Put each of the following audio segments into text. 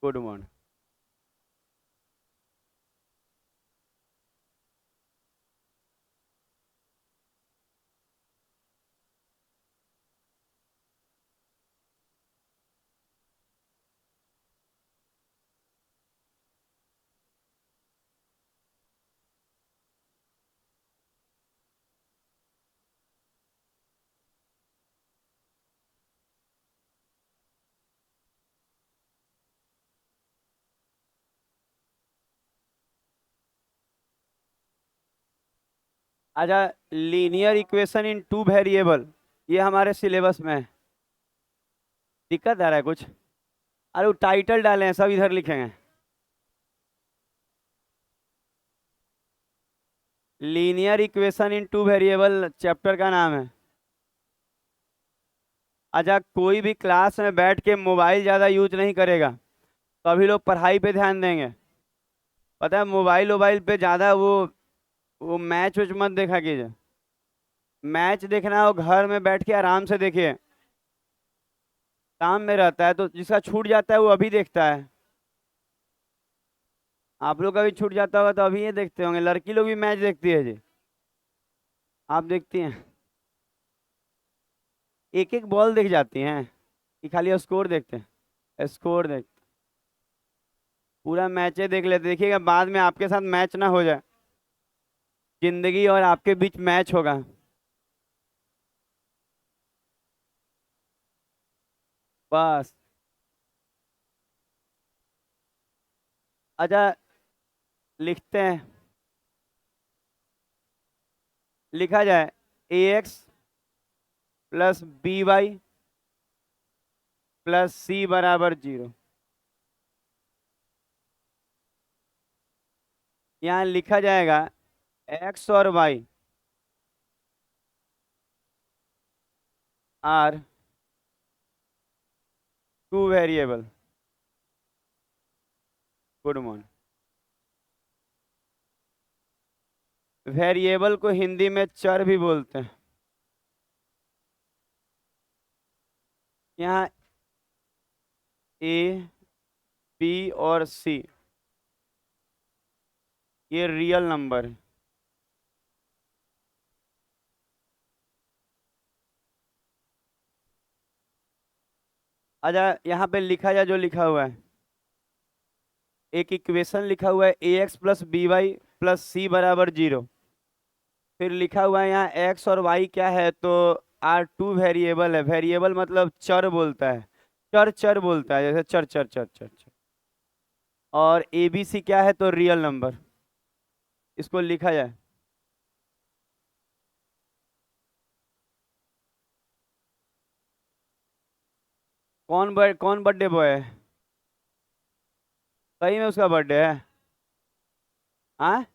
Good morning. अच्छा, linear equation in two variable, ये हमारे सिलेबस में है। दिक्कत आ रहा है कुछ? अरे वो टाइटल डाले हैं, सब इधर लिखेंगे। Linear equation in two variable chapter का नाम है। अच्छा, कोई भी क्लास में बैठ के मोबाइल ज़्यादा यूज नहीं करेगा, तभी लोग पढ़ाई पे ध्यान देंगे। पता है, मोबाइल वोबाइल पे ज़्यादा वो मैच वैच मत देखा कीजिए। मैच देखना हो घर में बैठ के आराम से देखिए। काम में रहता है तो जिसका छूट जाता है वो अभी देखता है। आप लोग का भी छूट जाता होगा तो अभी ये देखते होंगे। लड़की लोग भी मैच देखती है जी। आप देखती हैं? एक एक बॉल देख जाती हैं कि खाली स्कोर देखते हैं? स्कोर देख, पूरा मैचे देख लेते। देखिएगा बाद में आपके साथ मैच ना हो जाए, जिंदगी और आपके बीच मैच होगा। बस। अच्छा, लिखते हैं। लिखा जाए ax plus by plus c बराबर 0। यहाँ लिखा जाएगा x और y are two variable. Good morning. Variable को हिंदी में चर भी बोलते हैं। यहाँ ए, बी और सी ये रियल नंबर है। अच्छा, यहाँ पे लिखा जाए जो लिखा हुआ है। एक इक्वेशन लिखा हुआ है ax plus b y plus c बराबर 0। फिर लिखा हुआ है यहाँ x और y क्या है, तो आर टू वेरिएबल है। वेरिएबल मतलब चर बोलता है। चर चर बोलता है, जैसे चर चर चर चर चर। और ए बी सी क्या है, तो रियल नंबर। इसको लिखा जाए। कौन बर्थडे बॉय है? सही में उसका बर्थडे है? हाँ,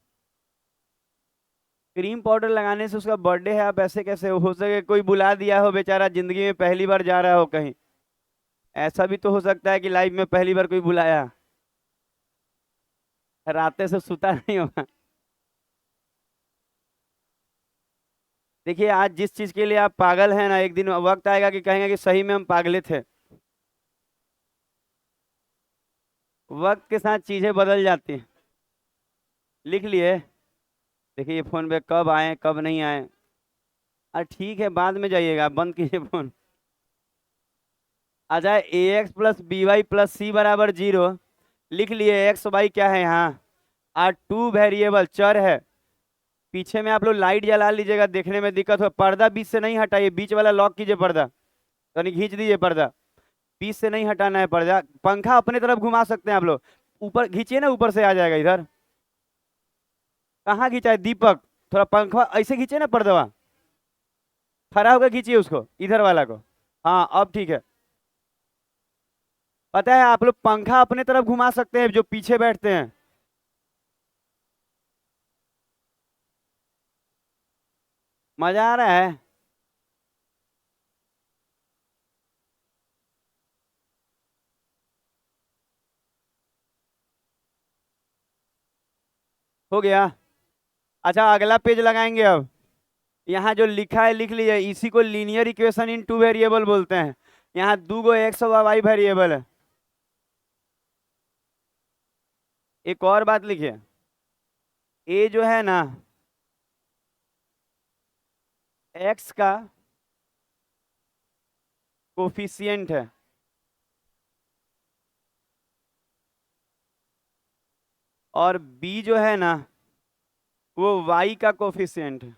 क्रीम पाउडर लगाने से उसका बर्थडे है? आप ऐसे कैसे हो सके? कोई बुला दिया हो, बेचारा जिंदगी में पहली बार जा रहा हो कहीं। ऐसा भी तो हो सकता है कि लाइफ में पहली बार कोई बुलाया, रातें से सुता नहीं होगा। देखिए, आज जिस चीज के लिए आप पागल हैं ना, एक दिन वक्त आएगा कि कहेंगे कि सही में हम पागले थे। वक्त के साथ चीजें बदल जाती हैं। लिख लिए? देखिए ये फोन पे कब आए कब नहीं आए। अरे ठीक है, बाद में जाइएगा, बंद कीजिए फोन। आ जाए a x plus b y plus c बराबर 0। लिख लिए एक्स वाई क्या है यहाँ, आर टू वेरिएबल चर है। पीछे में आप लोग लाइट जला लीजिएगा, देखने में दिक्कत हो। पर्दा बीच से नहीं हटाइए, बीच वाला लॉक कीजिए पर्दा, यानी खींच दीजिए पर्दा। बीच से नहीं हटाना है पर्दा। पंखा अपने तरफ घुमा सकते हैं आप लोग, ऊपर खींचिए ना, ऊपर से आ जाएगा इधर। कहाँ खींचा है दीपक? थोड़ा पंखा ऐसे खींचे ना पर्दवा, खड़ा होकर खींचिए उसको, इधर वाला को। हाँ अब ठीक है। पता है, आप लोग पंखा अपने तरफ घुमा सकते हैं जो पीछे बैठते हैं। मजा आ रहा है? हो गया? अच्छा, अगला पेज लगाएंगे अब। यहाँ जो लिखा है लिख लीजिए, इसी को linear equation in two variable बोलते हैं। यहाँ दो गो एक्स और वाई वेरिएबल है। एक और बात लिखिए, ए जो है ना एक्स का कोफिशिएंट है, और बी जो है ना वो वाई का कोफिशिएंट है।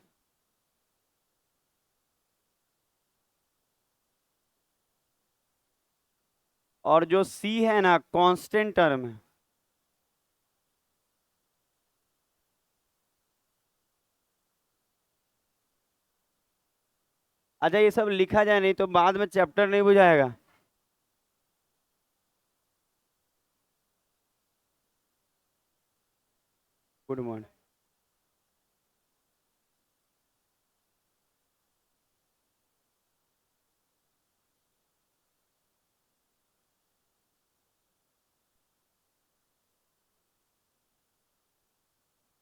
और जो सी है ना कांस्टेंट टर्म है। अच्छा ये सब लिखा जाए, नहीं तो बाद में चैप्टर नहीं बुझाएगा। Good morning.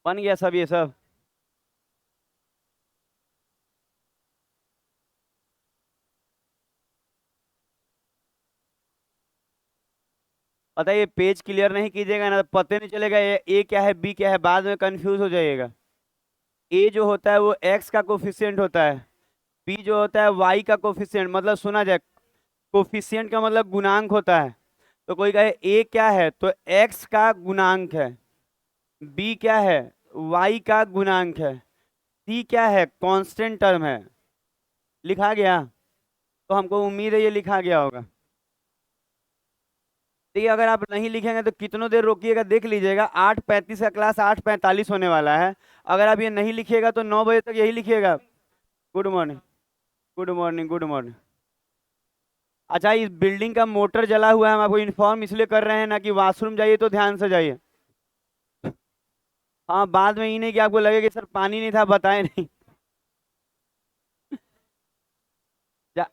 बन गया सब ये सब। पता है ये पेज क्लियर नहीं कीजिएगा ना, तो पता नहीं चलेगा ये ए क्या है बी क्या है, बाद में कंफ्यूज हो जाइएगा। ए जो होता है वो एक्स का कोफिशिएंट होता है, बी जो होता है वाई का कोफिशिएंट, मतलब सुना जाए कोफिशिएंट का मतलब गुणांक होता है। तो कोई कहे ए क्या है तो एक्स का गुणांक है, बी क्या है वाई का गुणांक है, सी क्या है कांस्टेंट टर्म है। लिखा गया? तो हमको उम्मीद है ये लिखा गया होगा। देखिए अगर आप नहीं लिखेंगे तो कितनों देर रोकिएगा, देख लीजिएगा 8:35 का क्लास 8:45 होने वाला है। अगर आप ये नहीं लिखिएगा तो 9 बजे तक यही लिखिएगा। Good morning. Good morning. Good morning. अच्छा इस बिल्डिंग का मोटर जला हुआ है, हम आपको इन्फॉर्म इसलिए कर रहे हैं ना कि वॉशरूम जाइए तो ध्यान से जाइए। हाँ बाद में ही नहीं कि आपको लगे कि सर पानी नहीं था बताए नहीं। जा-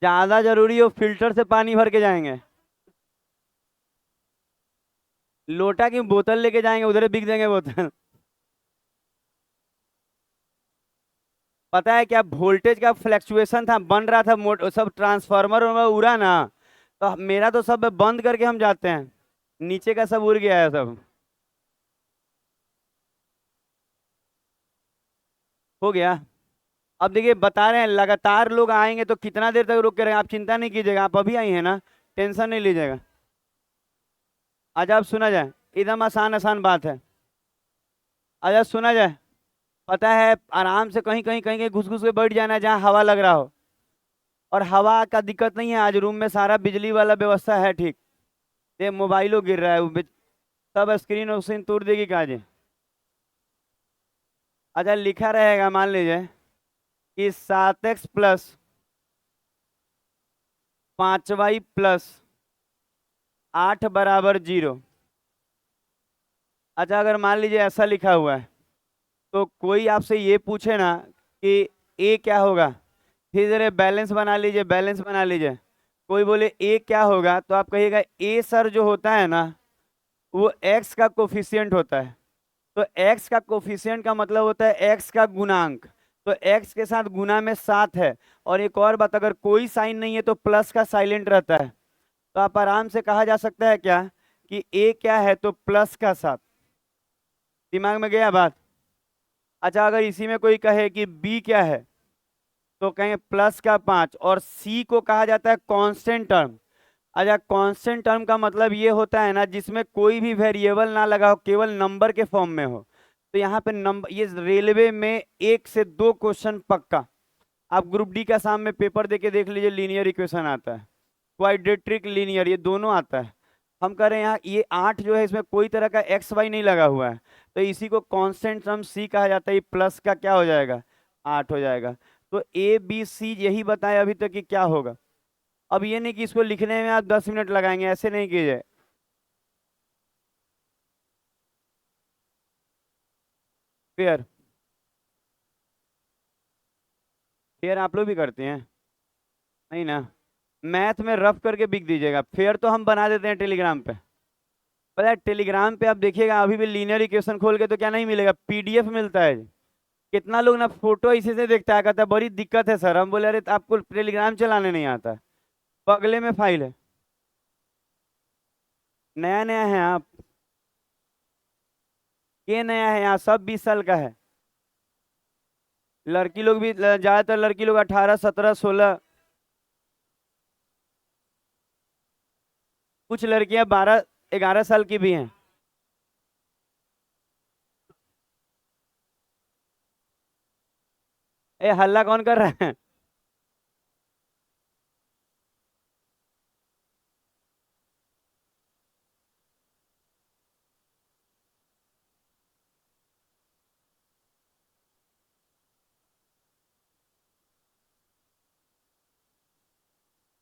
ज्यादा जरूरी हो फिल्टर से पानी भर के जाएंगे। लोटा की बोतल लेके जाएंगे, उधर बिक देंगे बोतल। पता है क्या वोल्टेज का फ्लैक्चुएशन था, बन रहा था सब ट्रांसफार्मर उड़ा ना, तो मेरा तो सब बंद करके हम जाते हैं, नीचे का सब उड़ गया है सब। हो गया। अब देखिए बता रहे हैं लगातार लोग आएंगे तो कितना देर तक रुक के रहेंगे, आप चिंता नहीं कीजिएगा, आप अभी आई हैं ना, टेंशन नहीं लीजिएगा। आज आप सुना जाए, एकदम आसान आसान बात है। आज आप सुना जाए। पता है आराम से कहीं कहीं कहीं कहीं घुस घुस के बैठ जाना है जहाँ हवा लग रहा हो। और हवा का दिक्कत नहीं है, आज रूम में सारा बिजली वाला व्यवस्था है ठीक। ये मोबाइलों गिर रहा है सब स्क्रीन उस्क्रीन तोड़ देगी काजे। अच्छा लिखा रहेगा मान लीजिए कि 7x + 5y + 8 = 0। अच्छा अगर मान लीजिए ऐसा लिखा हुआ है, तो कोई आपसे ये पूछे ना कि ए क्या होगा, फिर जरा बैलेंस बना लीजिए, बैलेंस बना लीजिए। कोई बोले ए क्या होगा तो आप कहिएगा ए सर जो होता है ना वो एक्स का कोफिशिएंट होता है। तो एक्स का कोफिशिएंट का मतलब होता है एक्स का गुणांक। तो एक्स के साथ गुना में 7 है। और एक और बात, अगर कोई साइन नहीं है तो प्लस का साइलेंट रहता है। तो आप आराम से कहा जा सकता है क्या कि ए क्या है तो प्लस का 7। दिमाग में गया बात? अच्छा अगर इसी में कोई कहे कि बी क्या है तो कहेंगे प्लस का 5, और सी को कहा जाता है कांस्टेंट टर्म। अच्छा कांस्टेंट टर्म का मतलब ये होता है ना जिसमें कोई भी वेरिएबल ना लगा हो, केवल नंबर के फॉर्म में हो। तो यहाँ पे नंबर, ये रेलवे में 1 से 2 क्वेश्चन पक्का। आप ग्रुप डी का सामने पेपर देके देख लीजिए, लीनियर इक्वेशन आता है, क्वाड्रेटिक लीनियर, ये दोनों आता है। हम कह रहे हैं यहाँ ये 8 जो है इसमें कोई तरह का एक्स वाई नहीं लगा हुआ है, तो इसी को कांस्टेंट टर्म सी कहा जाता है। ये प्लस का क्या हो जाएगा 8 हो जाएगा। तो ए बी सी यही बताया अभी तक कि क्या होगा। अब ये नहीं कि इसको लिखने में आप 10 मिनट लगाएंगे, ऐसे नहीं कीजिए। फेयर, फेयर आप लोग भी करते हैं? नहीं ना। मैथ में रफ करके बिक दीजिएगा, फेयर तो हम बना देते हैं टेलीग्राम पे। पता है टेलीग्राम पे आप देखिएगा अभी भी लीनियर इक्वेशन खोल के तो क्या नहीं मिलेगा, पीडीएफ मिलता है। कितना लोग ना फोटो इसी से देखता है, कहता है बड़ी दिक्कत है सर। हम बोले अरे तो आपको टेलीग्राम चलाने नहीं आता है, बगले में फाइल है। नया नया है आप। के नया है, यहाँ सब 20 साल का है। लड़की लोग भी, ज्यादातर लड़की लोग 18, 17, 16, कुछ लड़कियां 12, 11 साल की भी हैं। ए हल्ला कौन कर रहा है?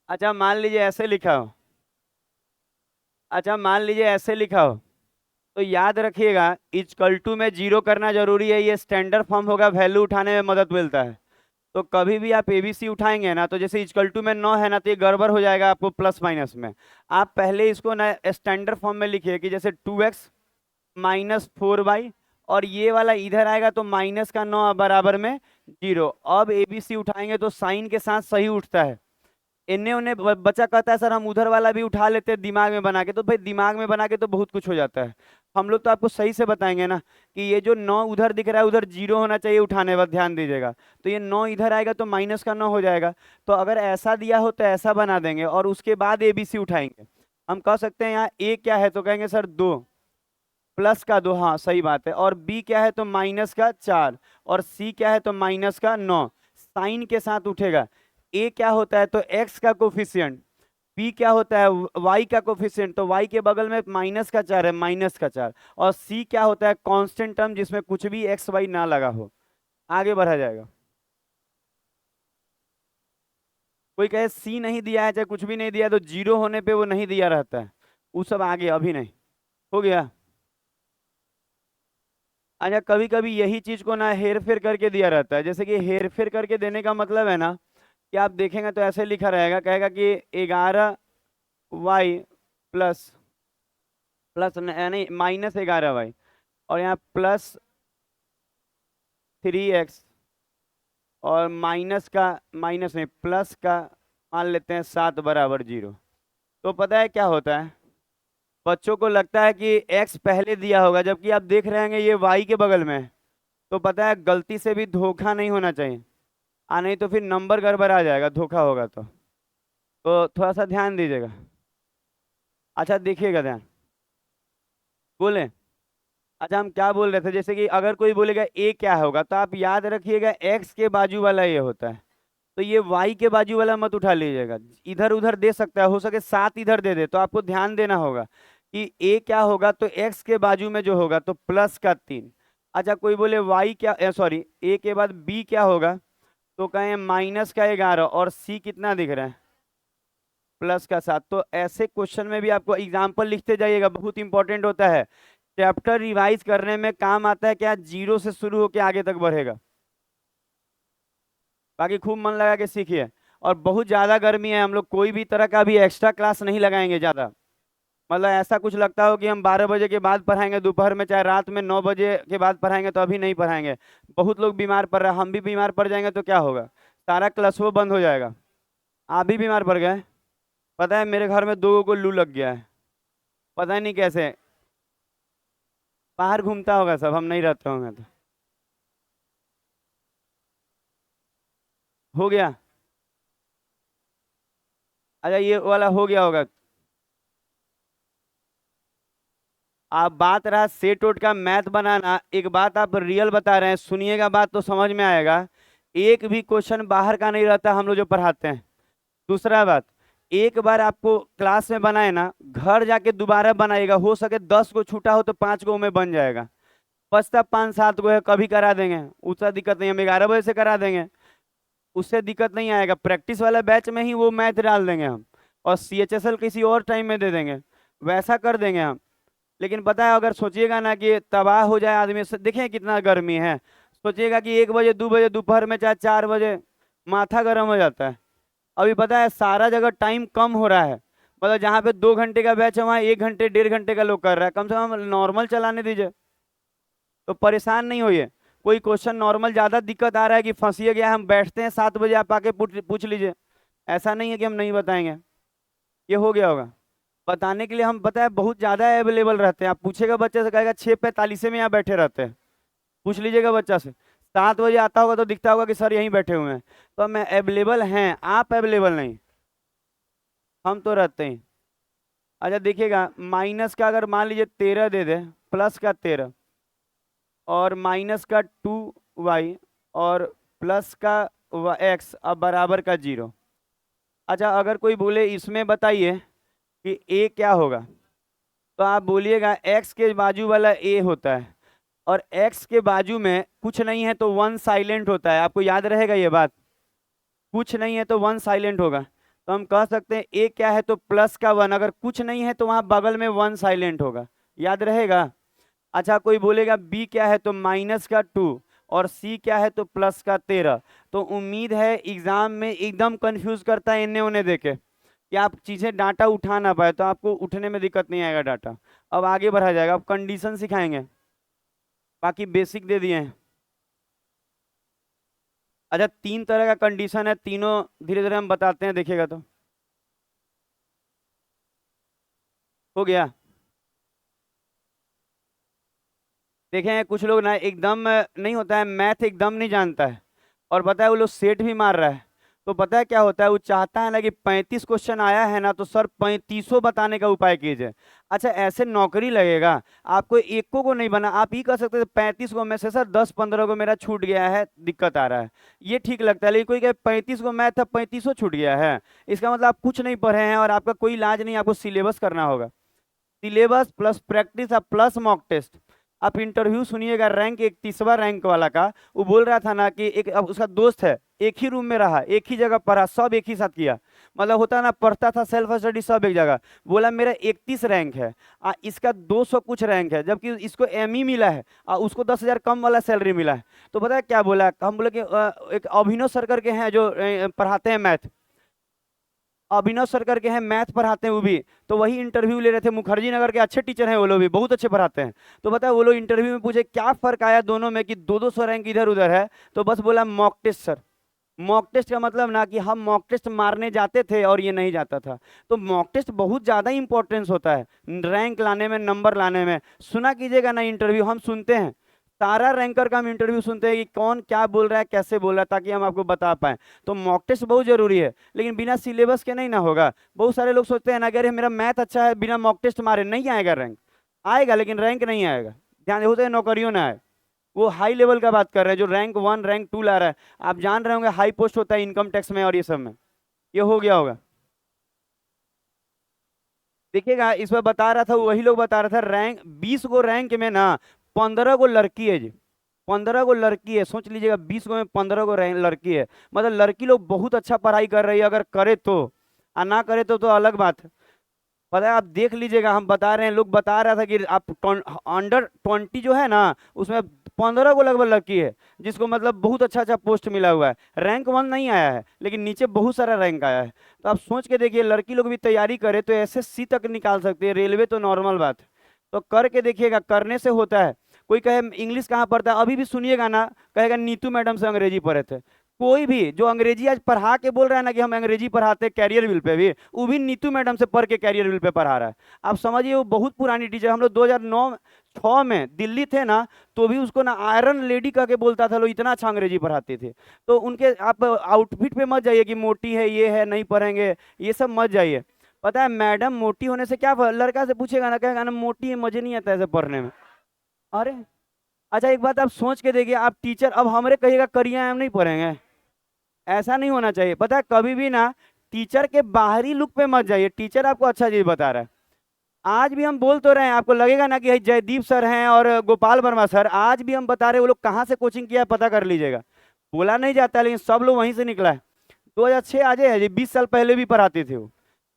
अच्छा मान लीजिए ऐसे लिखा हो, अच्छा मान लीजिए ऐसे लिखा हो, तो याद रखिएगा इक्वल टू में जीरो करना जरूरी है, ये स्टैंडर्ड फॉर्म होगा, वैल्यू उठाने में मदद मिलता है। तो कभी भी आप एबीसी उठाएंगे ना, तो जैसे इक्वल टू में 9 है ना, तो ये गड़बड़ हो जाएगा आपको प्लस माइनस में। आप पहले इसको ना स्टैंडर्ड फॉर्म में लिखिए कि जैसे 2x माइनस 4y, और ये वाला इधर आएगा तो माइनस का 9 बराबर में जीरो। अब एबीसी उठाएंगे तो साइन के साथ सही उठता है। इन्हें उन्हें बच्चा कहता है सर हम उधर वाला भी उठा लेते हैं दिमाग में बना के, तो भाई दिमाग में बना के तो बहुत कुछ हो जाता है। हम लोग तो आपको सही से बताएंगे ना कि ये जो 9 उधर दिख रहा है उधर जीरो होना चाहिए उठाने पर, ध्यान दीजिएगा। तो ये 9 इधर आएगा तो माइनस का 9 हो जाएगा। तो अगर ऐसा दिया हो तो ऐसा बना देंगे और उसके बाद एबीसी उठाएंगे। हम कह सकते हैं यहाँ ए क्या है, तो कहेंगे सर 2, प्लस का 2, हाँ सही बात है। और बी क्या है तो माइनस का 4, और सी क्या है तो माइनस का 9, साइन के साथ उठेगा। ए क्या होता है तो एक्स का कोफिशियंट, बी क्या होता है वाई का कोफिशियंट, तो वाई के बगल में माइनस का 4 है, माइनस का 4, और सी क्या होता है कांस्टेंट टर्म जिसमें कुछ भी एक्स वाई ना लगा हो। आगे बढ़ा जाएगा। कोई कहे सी नहीं दिया है चाहे कुछ भी नहीं दिया है, तो जीरो होने पे वो नहीं दिया रहता है, वो सब आगे अभी नहीं। हो गया। अच्छा कभी कभी यही चीज को ना हेर फेर करके दिया रहता है, जैसे कि हेर फेर करके देने का मतलब है ना कि आप देखेंगे तो ऐसे लिखा रहेगा, कहेगा कि 11y प्लस, प्लस यानी -11y, और यहाँ +3x, और माइनस का, माइनस नहीं प्लस का, मान लेते हैं 7 बराबर 0। तो पता है क्या होता है, बच्चों को लगता है कि x पहले दिया होगा, जबकि आप देख रहे हैं ये y के बगल में है। तो पता है गलती से भी धोखा नहीं होना चाहिए, नहीं तो फिर नंबर गड़बड़ आ जाएगा, धोखा होगा तो थोड़ा सा ध्यान दीजिएगा। अच्छा देखिएगा ध्यान, बोले। अच्छा हम क्या बोल रहे थे, जैसे कि अगर कोई बोलेगा ए क्या होगा, तो आप याद रखिएगा एक्स के बाजू वाला ये होता है, तो ये वाई के बाजू वाला मत उठा लीजिएगा। इधर उधर दे सकता है, हो सके 7 इधर दे दे, तो आपको ध्यान देना होगा कि ए क्या होगा तो एक्स के बाजू में जो होगा तो प्लस का 3। अच्छा कोई बोले वाई क्या, सॉरी ए के बाद बी क्या होगा, तो कहें माइनस का 11, और सी कितना दिख रहा है प्लस का 7। तो ऐसे क्वेश्चन में भी आपको एग्जाम्पल लिखते जाइएगा, बहुत इंपॉर्टेंट होता है। चैप्टर रिवाइज करने में काम आता है क्या, जीरो से शुरू होकर आगे तक बढ़ेगा। बाकी खूब मन लगा के सीखिए। और बहुत ज्यादा गर्मी है, हम लोग कोई भी तरह का भी एक्स्ट्रा क्लास नहीं लगाएंगे ज्यादा। मतलब ऐसा कुछ लगता हो कि हम 12 बजे के बाद पढ़ाएंगे दोपहर में, चाहे रात में 9 बजे के बाद पढ़ाएंगे, तो अभी नहीं पढ़ाएंगे। बहुत लोग बीमार पड़ रहे हैं, हम भी बीमार पड़ जाएंगे तो क्या होगा, सारा क्लास वो बंद हो जाएगा। आप भी बीमार पड़ गए। पता है मेरे घर में 2 को लू लग गया है, पता नहीं कैसे। बाहर घूमता होगा सब, हम नहीं रहते होंगे तो। हो गया। अच्छा ये वाला हो गया होगा। आप बात रहा सेट ओट का मैथ बनाना, एक बात आप रियल बता रहे हैं, सुनिएगा बात तो समझ में आएगा। एक भी क्वेश्चन बाहर का नहीं रहता हम लोग जो पढ़ाते हैं। दूसरा बात, एक बार आपको क्लास में बनाए ना, घर जाके दोबारा बनाएगा, हो सके 10 को छूटा हो तो 5 को में बन जाएगा। बचता 5-7 को है, कभी करा देंगे, उसका दिक्कत नहीं, हम 11 बजे से करा देंगे, उससे दिक्कत नहीं आएगा। प्रैक्टिस वाला बैच में ही वो मैथ डाल देंगे हम, और CHSL किसी और टाइम में दे देंगे, वैसा कर देंगे हम। लेकिन पता है अगर सोचिएगा ना कि तबाह हो जाए आदमी, देखिए कितना गर्मी है, सोचिएगा कि 1 बजे 2 बजे दोपहर में चाहे 4 बजे माथा गर्म हो जाता है। अभी पता है सारा जगह टाइम कम हो रहा है, मतलब जहाँ पे 2 घंटे का बैच है वहाँ 1 घंटे 1.5 घंटे का लोग कर रहा है। कम से कम नॉर्मल चलाने दीजिए, तो परेशान नहीं होइए। कोई क्वेश्चन नॉर्मल ज्यादा दिक्कत आ रहा है कि फंसिए गया, हम बैठते हैं 7 बजे, आप आके पूछ पूछ लीजिए, ऐसा नहीं है कि हम नहीं बताएंगे। ये हो गया होगा। बताने के लिए हम पता है बहुत ज्यादा अवेलेबल रहते हैं। आप पूछेगा बच्चे से, कहेगा 6:45 में यहाँ बैठे रहते हैं। पूछ लीजिएगा बच्चा से, 7 बजे आता होगा तो दिखता होगा कि सर यहीं बैठे हुए हैं। तो हम अवेलेबल हैं, आप अवेलेबल नहीं, हम तो रहते हैं। अच्छा देखिएगा, माइनस का अगर मान लीजिए 13 दे दे, प्लस का 13 और माइनस का 2y और प्लस का x अब बराबर का 0। अच्छा अगर कोई बोले इसमें बताइए कि a क्या होगा, तो आप बोलिएगा x के बाजू वाला a होता है, और x के बाजू में कुछ नहीं है तो 1 साइलेंट होता है। आपको याद रहेगा ये बात, कुछ नहीं है तो 1 साइलेंट होगा। तो हम कह सकते हैं a क्या है तो प्लस का 1, अगर कुछ नहीं है तो वहां बगल में 1 साइलेंट होगा, याद रहेगा। अच्छा कोई बोलेगा b क्या है तो माइनस का 2 और c क्या है तो प्लस का 13। तो उम्मीद है एग्जाम में एकदम कंफ्यूज करता है इन्हें उन्हें देके कि आप चीजें डाटा उठा ना पाए, तो आपको उठने में दिक्कत नहीं आएगा डाटा। अब आगे बढ़ा जाएगा, अब कंडीशन सिखाएंगे, बाकी बेसिक दे दिए हैं। अच्छा 3 तरह का कंडीशन है, तीनों धीरे धीरे हम बताते हैं, देखिएगा तो हो गया। देखें कुछ लोग ना एकदम नहीं होता है, मैथ एकदम नहीं जानता है और पता है वो लोग सेट भी मार रहा है। तो पता है क्या होता है, वो चाहता है ना कि 35 क्वेश्चन आया है ना तो सर 3500 बताने का उपाय कीजिए। अच्छा ऐसे नौकरी लगेगा, आपको एको को नहीं बना, आप ही कर सकते थे 35 को में से सर 10-15 को मेरा छूट गया है, दिक्कत आ रहा है, ये ठीक लगता है। लेकिन कोई कहे 35 को मैथ था 3500 छूट गया है, इसका मतलब आप कुछ नहीं पढ़े हैं और आपका कोई इलाज नहीं, आपको सिलेबस करना होगा। सिलेबस प्लस प्रैक्टिस और प्लस मॉक टेस्ट। आप इंटरव्यू सुनिएगा रैंक 31वां रैंक वाला का, वो बोल रहा था ना कि एक अब उसका दोस्त है, एक ही रूम में रहा, एक ही जगह पढ़ा, सब एक ही साथ किया, मतलब होता ना पढ़ता था सेल्फ स्टडी सब एक जगह। बोला मेरा 31 रैंक है, इसका 200 कुछ रैंक है, जबकि इसको एमई मिला है और उसको 10,000 कम वाला सैलरी मिला है। तो पता है क्या बोला, हम बोले कि एक अभिनव सर करके हैं जो पढ़ाते हैं मैथ, अभिनव सर करके हैं मैथ पढ़ाते हैं वो भी, तो वही इंटरव्यू ले रहे थे। मुखर्जी नगर के अच्छे टीचर हैं वो लोग भी, बहुत अच्छे पढ़ाते हैं। तो पता है वो लोग इंटरव्यू में पूछे क्या फर्क आया दोनों में कि 200 रैंक इधर उधर है, तो बस बोला mock test sir. Mock test का मतलब ना कि हम मॉक टेस्ट मारने जाते थे और ये नहीं जाता था। तो मॉक टेस्ट बहुत ज्यादा इंपॉर्टेंस होता है रैंक लाने में, नंबर लाने में। सुना कीजिएगा ना इंटरव्यू, हम सुनते हैं सारा रैंकर का हम इंटरव्यू सुनते हैं कि कौन क्या बोल रहा है कैसे बोल रहा है, ताकि हम आपको बता पाए। तो मॉक टेस्ट बहुत जरूरी है, लेकिन बिना सिलेबस के नहीं ना होगा। बहुत सारे लोग सोचते हैं ना कि अरे मेरा मैथ अच्छा है, बिना मॉक टेस्ट मारे नहीं आएगा रैंक, आएगा लेकिन रैंक नहीं आएगा। ध्यान होते हैं नौकरियों ना आए, वो हाई लेवल का बात कर रहे हैं जो रैंक 1 रैंक 2 ला रहा है। आप जान रहे होंगे हाई पोस्ट होता है इनकम टैक्स में और ये सब में, ये हो गया होगा। देखिएगा इस पर बता रहा था, वही लोग बता रहा था रैंक 20 गो रैंक में ना 15 गो लड़की है जी, 15 गो लड़की है। सोच लीजिएगा 20 गो में 15 गो लड़की है, मतलब लड़की लोग बहुत अच्छा पढ़ाई कर रही है, अगर करे तो, और ना करे तो अलग बात है। पता है आप देख लीजिएगा, हम बता रहे हैं, लोग बता रहा था कि आप अंडर 20 जो है ना उसमें 15 को लगभग लड़की है, जिसको मतलब बहुत अच्छा अच्छा पोस्ट मिला हुआ है। रैंक 1 नहीं आया है लेकिन नीचे बहुत सारा रैंक आया है। तो आप सोच के देखिए लड़की लोग भी तैयारी करे तो एसएससी तक निकाल सकते हैं, रेलवे तो नॉर्मल बात है। तो करके देखिएगा, करने से होता है। कोई कहे इंग्लिश कहाँ पढ़ता है, अभी भी सुनिएगा ना, कहेगा नीतू मैडम से अंग्रेजी पढ़े थे। कोई भी जो अंग्रेजी आज पढ़ा के बोल रहा है ना कि हम अंग्रेजी पढ़ाते हैं कैरियर विल पे भी, वो भी नीतू मैडम से पढ़ के कैरियर विल पे पढ़ा रहा है। आप समझिए वो बहुत पुरानी टीचर, हम लोग 2009-6 में दिल्ली थे ना, तो भी उसको ना आयरन लेडी कह के बोलता था, लोग इतना अच्छा अंग्रेजी पढ़ाते थे। तो उनके आप आउटफिट पे मत जाइए कि मोटी है ये है नहीं पढ़ेंगे, ये सब मत जाइए। पता है मैडम मोटी होने से क्या लड़का से पूछेगा ना, कहेगा ना मोटी है मजे नहीं आता ऐसे पढ़ने में। अरे अच्छा एक बात आप सोच के देखिए, आप टीचर अब हमारे कहिएगा करिए हम नहीं पढ़ेंगे, ऐसा नहीं होना चाहिए। पता है कभी भी ना टीचर के बाहरी लुक पे मत जाइए, टीचर आपको अच्छा चीज बता रहा है। आज भी हम बोल तो रहे हैं, आपको लगेगा ना कि जयदीप सर हैं और गोपाल वर्मा सर, आज भी हम बता रहे हैं वो लोग कहाँ से कोचिंग किया है पता कर लीजिएगा। बोला नहीं जाता लेकिन सब लोग वहीं से निकला है। 2006 आज है जी, 20 साल पहले भी पढ़ाते थे वो,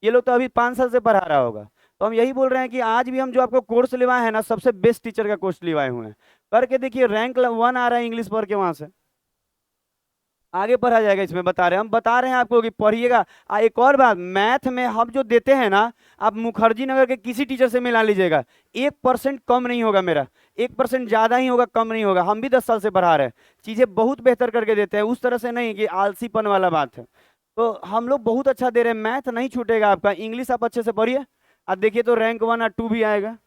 ये लोग तो अभी 5 साल से पढ़ा रहा होगा। तो हम यही बोल रहे हैं कि आज भी हम जो आपको कोर्स लिवाए हैं ना, सबसे बेस्ट टीचर का कोर्स लिवाए हुए हैं। करके देखिए रैंक 1 आ रहा है इंग्लिश पढ़ के, वहां से आगे पढ़ा जाएगा। इसमें बता रहे हैं, हम बता रहे हैं आपको कि पढ़िएगा। एक और बात, मैथ में हम जो देते हैं ना, आप मुखर्जी नगर के किसी टीचर से मिला लीजिएगा, 1% कम नहीं होगा मेरा, 1% ज्यादा ही होगा, कम नहीं होगा। हम भी 10 साल से पढ़ा रहे हैं, चीजें बहुत बेहतर करके देते हैं, उस तरह से नहीं कि आलसीपन वाला बात है। तो हम लोग बहुत अच्छा दे रहे हैं, मैथ नहीं छूटेगा आपका। इंग्लिश आप अच्छे से पढ़िए, अब देखिए तो रैंक 1 और 2 भी आएगा।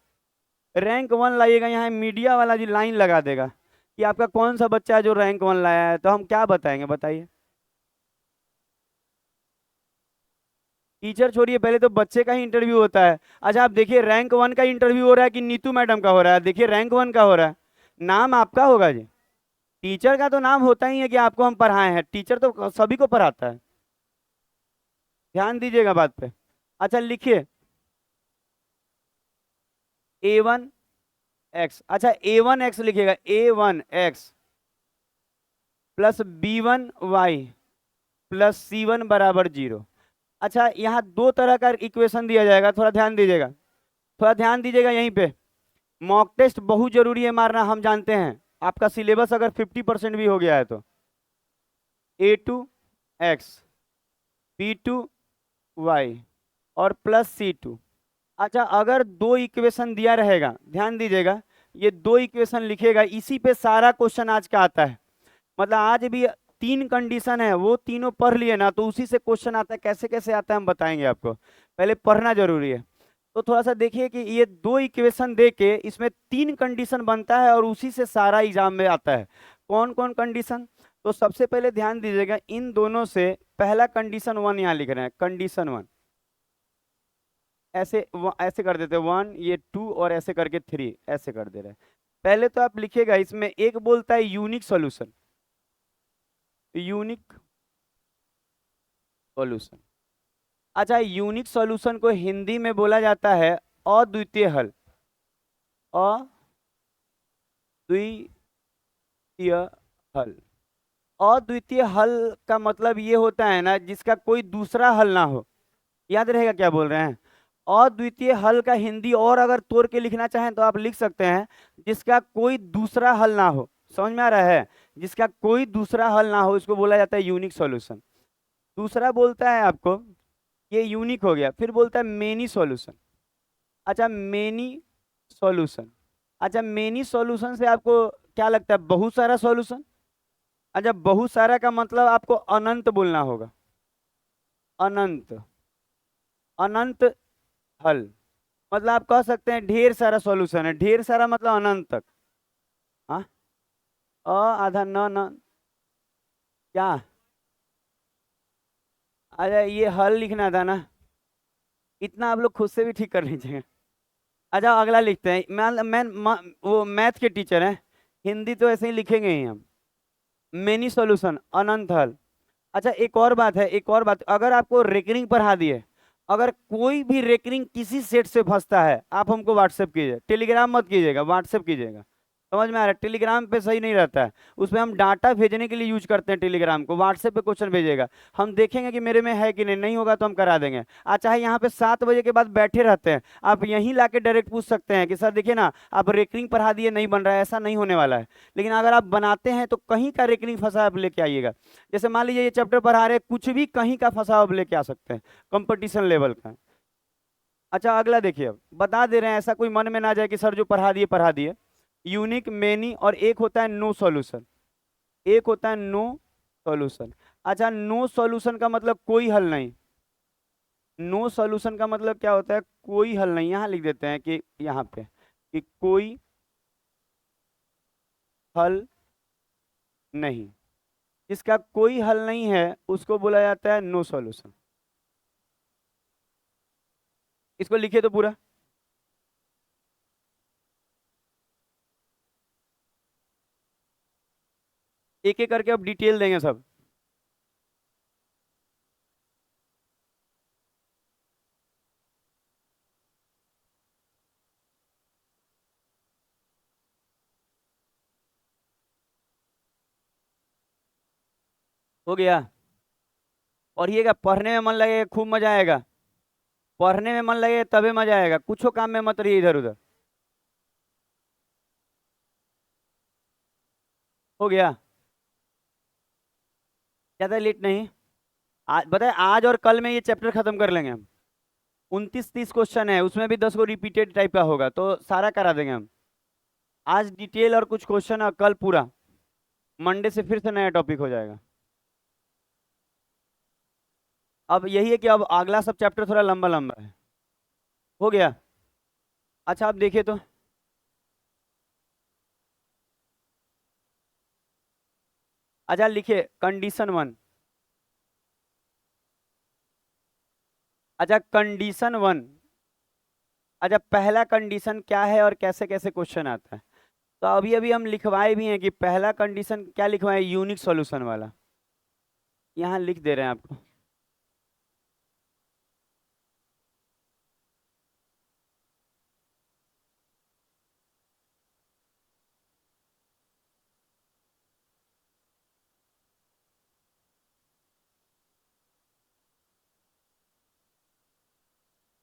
रैंक 1 लाइएगा, यहाँ मीडिया वाला जी लाइन लगा देगा कि आपका कौन सा बच्चा है जो रैंक 1 लाया है, तो हम क्या बताएंगे बताइए। टीचर छोड़िए, पहले तो बच्चे का ही इंटरव्यू होता है। अच्छा आप देखिए रैंक 1 का इंटरव्यू हो रहा है कि नीतू मैडम का हो रहा है, देखिए रैंक 1 का हो रहा है, नाम आपका होगा जी। टीचर का तो नाम होता ही है कि आपको हम पढ़ाए हैं, टीचर तो सभी को पढ़ाता है, ध्यान दीजिएगा बात पे। अच्छा लिखिए A1X, अच्छा A1X लिखिएगा, A1X plus B1Y plus C1 बराबर 0। अच्छा यहाँ दो तरह का इक्वेशन दिया जाएगा, थोड़ा ध्यान दीजिएगा, थोड़ा ध्यान दीजिएगा यहीं पे। मॉक टेस्ट बहुत जरूरी है मारना, हम जानते हैं आपका सिलेबस अगर 50% भी हो गया है तो। A2X B2Y और प्लस C2। अच्छा अगर दो इक्वेशन दिया रहेगा, ध्यान दीजिएगा, ये दो इक्वेशन लिखेगा, इसी पे सारा क्वेश्चन आज का आता है। मतलब आज भी 3 कंडीशन है, वो तीनों पढ़ लिए ना तो उसी से क्वेश्चन आता है, कैसे कैसे आता है हम बताएंगे आपको, पहले पढ़ना जरूरी है। तो थोड़ा सा देखिए कि ये दो इक्वेशन दे के इसमें 3 कंडीशन बनता है और उसी से सारा एग्जाम में आता है। कौन कौन कंडीशन, तो सबसे पहले ध्यान दीजिएगा, इन दोनों से पहला कंडीशन 1 यहाँ लिख रहे हैं, कंडीशन 1 ऐसे ऐसे कर देते 1, ये 2 और ऐसे करके 3 ऐसे कर दे रहे हैं। पहले तो आप लिखिएगा, इसमें एक बोलता है यूनिक सॉल्यूशन, यूनिक सॉल्यूशन। अच्छा यूनिक सॉल्यूशन को हिंदी में बोला जाता है अद्वितीय हल, अद्वितीय हल। अद्वितीय हल का मतलब ये होता है ना जिसका कोई दूसरा हल ना हो, याद रहेगा क्या बोल रहे हैं। अद्वितीय हल का हिंदी और अगर तोड़ के लिखना चाहें तो आप लिख सकते हैं जिसका कोई दूसरा हल ना हो, समझ में आ रहा है, जिसका कोई दूसरा हल ना हो इसको बोला जाता है यूनिक सॉल्यूशन। दूसरा बोलता है आपको, ये यूनिक हो गया, फिर बोलता है मेनी सॉल्यूशन। अच्छा मेनी सॉल्यूशन, अच्छा मेनी सॉल्यूशन से आपको क्या लगता है, बहुत सारा सॉल्यूशन। अच्छा बहुत सारा का मतलब आपको अनंत बोलना होगा, अनंत, अनंत हल। मतलब आप कह सकते हैं ढेर सारा सॉल्यूशन है, ढेर सारा मतलब अनंत तक। हाँ अ आधा न न क्या, अच्छा ये हल लिखना था ना, इतना आप लोग खुद से भी ठीक कर लीजिएगा। अच्छा अगला लिखते हैं, वो मैथ के टीचर हैं, हिंदी तो ऐसे ही लिखेंगे ही हम, मेनी सॉल्यूशन अनंत हल। अच्छा एक और बात है, एक और बात, अगर आपको रेकरिंग पढ़ा दिए, अगर कोई भी रेकरिंग किसी सेट से फंसता है आप हमको व्हाट्सएप कीजिए, टेलीग्राम मत कीजिएगा, व्हाट्सएप कीजिएगा, समझ में आ रहा है। टेलीग्राम पे सही नहीं रहता है, उसमें हम डाटा भेजने के लिए यूज करते हैं टेलीग्राम को, व्हाट्सएप पे क्वेश्चन भेजिएगा, हम देखेंगे कि मेरे में है कि नहीं, नहीं होगा तो हम करा देंगे। आज चाहे यहाँ पे 7 बजे के बाद बैठे रहते हैं, आप यहीं लाके डायरेक्ट पूछ सकते हैं कि सर देखिए ना आप रेकरिंग पढ़ा दिए नहीं बन रहा है, ऐसा नहीं होने वाला है। लेकिन अगर आप बनाते हैं तो कहीं का रेकरिंग फंसा आप लेके आइएगा, जैसे मान लीजिए ये चैप्टर पढ़ा रहे हैं, कुछ भी कहीं का फंसा आप लेके आ सकते हैं, कंपटीशन लेवल का। अच्छा अगला देखिए, अब बता दे रहे हैं, ऐसा कोई मन में ना जाए कि सर जो पढ़ा दिए। यूनिक मेनी और एक होता है नो सॉल्यूशन, एक होता है नो सॉल्यूशन। अच्छा नो सॉल्यूशन का मतलब कोई हल नहीं, नो सॉल्यूशन का मतलब क्या होता है, कोई हल नहीं। यहाँ लिख देते हैं कि यहाँ पे कि कोई हल नहीं, जिसका कोई हल नहीं है उसको बोला जाता है नो सॉल्यूशन। इसको लिखिए तो पूरा, एक एक करके अब डिटेल देंगे सब। हो गया, पढ़िएगा, पढ़ने में मन लगेगा खूब मजा आएगा, पढ़ने में मन लगे तबे मजा आएगा, कुछ काम में मत रहिए इधर उधर। हो गया, ज्यादा लेट नहीं, आज बताए आज और कल में ये चैप्टर खत्म कर लेंगे हम। 29-30 क्वेश्चन है, उसमें भी 10 को रिपीटेड टाइप का होगा, तो सारा करा देंगे हम। आज डिटेल और कुछ क्वेश्चन और कल पूरा, मंडे से फिर से नया टॉपिक हो जाएगा। अब यही है कि अब अगला सब चैप्टर थोड़ा लंबा लंबा है। हो गया। अच्छा आप देखिए तो, अच्छा लिखिए कंडीशन वन। अच्छा कंडीशन वन। अच्छा पहला कंडीशन क्या है और कैसे कैसे क्वेश्चन आता है। तो अभी अभी हम लिखवाए भी हैं कि पहला कंडीशन क्या लिखवाए, यूनिक सॉल्यूशन वाला। यहाँ लिख दे रहे हैं आपको।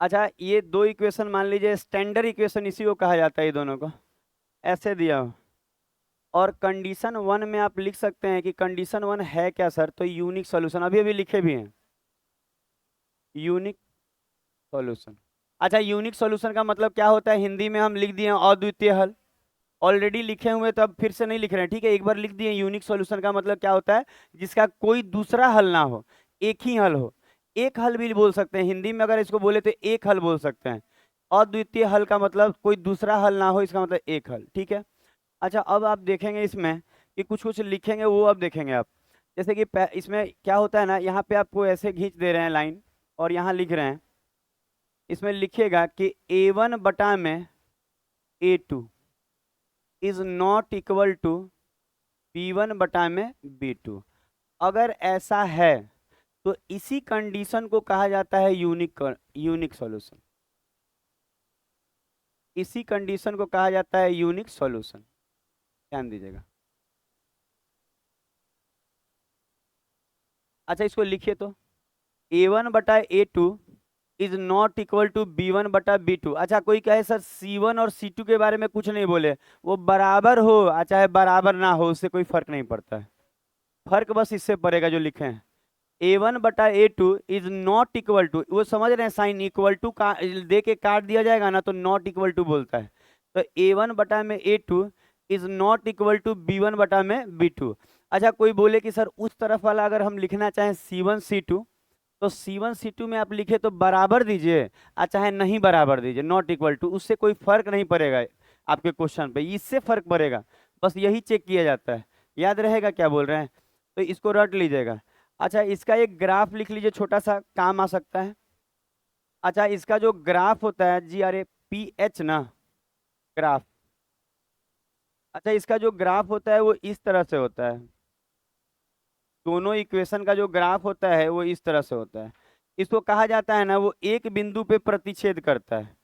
अच्छा ये दो इक्वेशन मान लीजिए स्टैंडर्ड इक्वेशन इसी को कहा जाता है, ये दोनों को ऐसे दिया हो। और कंडीशन वन में आप लिख सकते हैं कि कंडीशन वन है क्या सर, तो यूनिक सॉल्यूशन अभी अभी लिखे भी हैं, यूनिक सॉल्यूशन। अच्छा यूनिक सॉल्यूशन का मतलब क्या होता है, हिंदी में हम लिख दिए हैं अद्वितीय हल। ऑलरेडी लिखे हुए तो अब फिर से नहीं लिख रहे हैं, ठीक है, एक बार लिख दिए। यूनिक सॉल्यूशन का मतलब क्या होता है, जिसका कोई दूसरा हल ना हो, एक ही हल हो। एक हल भी बोल सकते हैं हिंदी में, अगर इसको बोले तो एक हल बोल सकते हैं। अद्वितीय हल का मतलब कोई दूसरा हल ना हो, इसका मतलब एक हल, ठीक है। अच्छा अब आप देखेंगे इसमें कि कुछ कुछ लिखेंगे, वो अब देखेंगे आप। जैसे कि इसमें क्या होता है ना, यहाँ पे आपको ऐसे खींच दे रहे हैं लाइन और यहाँ लिख रहे हैं। इसमें लिखिएगा कि A1/A2 is not equal to B1/B2। अगर ऐसा है तो इसी कंडीशन को कहा जाता है यूनिक सॉल्यूशन। इसी कंडीशन को कहा जाता है यूनिक सॉल्यूशन। ध्यान दीजिएगा। अच्छा इसको लिखिए तो, A1/A2 is not equal to B1/B2। अच्छा कोई कहे सर C1 और C2 के बारे में कुछ नहीं बोले, वो बराबर हो चाहे बराबर ना हो, उससे कोई फर्क नहीं पड़ता है। फर्क बस इससे पड़ेगा जो लिखे हैं। A1/A2 is not equal to, वो समझ रहे हैं, साइन इक्वल टू का दे के काट दिया जाएगा ना तो नॉट इक्वल टू बोलता है। तो A1/A2 is not equal to B1/B2। अच्छा कोई बोले कि सर उस तरफ वाला अगर हम लिखना चाहें C1 C2, तो C1 C2 में आप लिखे तो बराबर दीजिए और चाहे नहीं बराबर दीजिए, नॉट इक्वल टू, उससे कोई फर्क नहीं पड़ेगा आपके क्वेश्चन पे, इससे फर्क पड़ेगा। बस यही चेक किया जाता है। याद रहेगा क्या बोल रहे हैं, तो इसको रट लीजिएगा। अच्छा इसका एक ग्राफ लिख लीजिए, छोटा सा काम आ सकता है। अच्छा इसका जो ग्राफ होता है GRAPH ना, ग्राफ। अच्छा इसका जो ग्राफ होता है वो इस तरह से होता है। दोनों इक्वेशन का जो ग्राफ होता है वो इस तरह से होता है। इसको कहा जाता है ना, वो एक बिंदु पे प्रतिच्छेद करता है।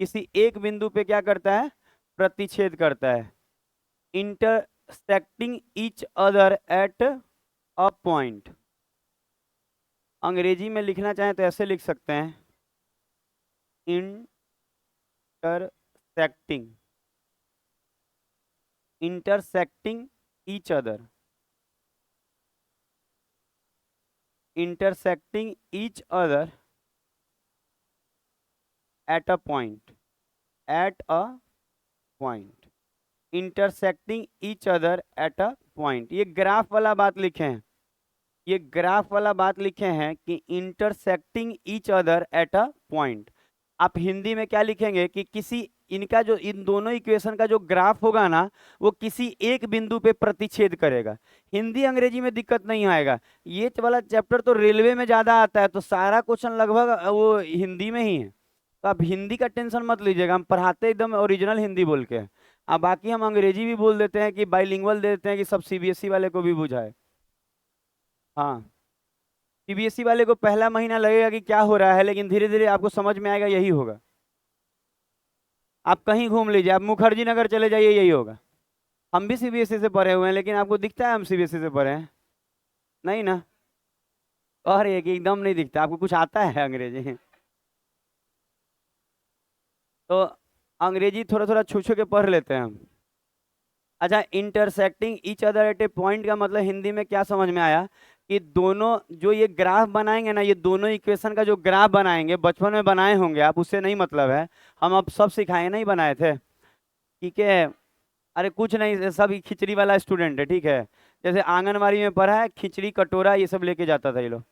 किसी एक बिंदु पे क्या करता है, प्रतिच्छेद करता है। Intersecting each other at a point. अंग्रेजी में लिखना चाहें तो ऐसे लिख सकते हैं, intersecting, intersecting each other, intersecting each other at a point, at a point, intersecting each other at a point. ये ग्राफ वाला बात लिखे हैं, ये ग्राफ वाला बात लिखे हैं कि intersecting each other at a point. आप हिंदी में क्या लिखेंगे कि किसी, इनका जो इन दोनों इक्वेशन का जो ग्राफ होगा ना, वो किसी एक बिंदु पे प्रतिच्छेद करेगा। हिंदी अंग्रेजी में दिक्कत नहीं आएगा। ये वाला चैप्टर तो रेलवे में ज्यादा आता है, तो सारा क्वेश्चन लगभग वो हिंदी में ही है। तो आप हिंदी का टेंशन मत लीजिएगा, हम पढ़ाते एकदम ओरिजिनल हिंदी बोल के। अब बाकी हम अंग्रेजी भी बोल देते हैं कि बाइलिंगुअल दे देते हैं कि सब CBSE वाले को भी बुझाए। हाँ CBSE वाले को पहला महीना लगेगा कि क्या हो रहा है, लेकिन धीरे धीरे आपको समझ में आएगा, यही होगा। आप कहीं घूम लीजिए, आप मुखर्जी नगर चले जाइए, यही होगा। हम भी CBSE से पढ़े हुए हैं, लेकिन आपको दिखता है हम CBSE से पढ़े हैं? नहीं ना। और ये कि एकदम नहीं दिखता, आपको कुछ आता है अंग्रेजी? तो अंग्रेजी थोड़ा थोड़ा छू छू के पढ़ लेते हैं हम। अच्छा intersecting each other at A point का मतलब हिंदी में क्या समझ में आया, कि दोनों जो ये ग्राफ बनाएंगे ना, ये दोनों इक्वेशन का जो ग्राफ बनाएंगे, बचपन में बनाए होंगे आप, उससे नहीं मतलब है, हम अब सब सिखाए, नहीं बनाए थे, ठीक है। अरे कुछ नहीं, सब खिचड़ी वाला स्टूडेंट है, ठीक है। जैसे आंगनबाड़ी में पढ़ा है, खिचड़ी कटोरा ये सब लेके जाता था ये लोग।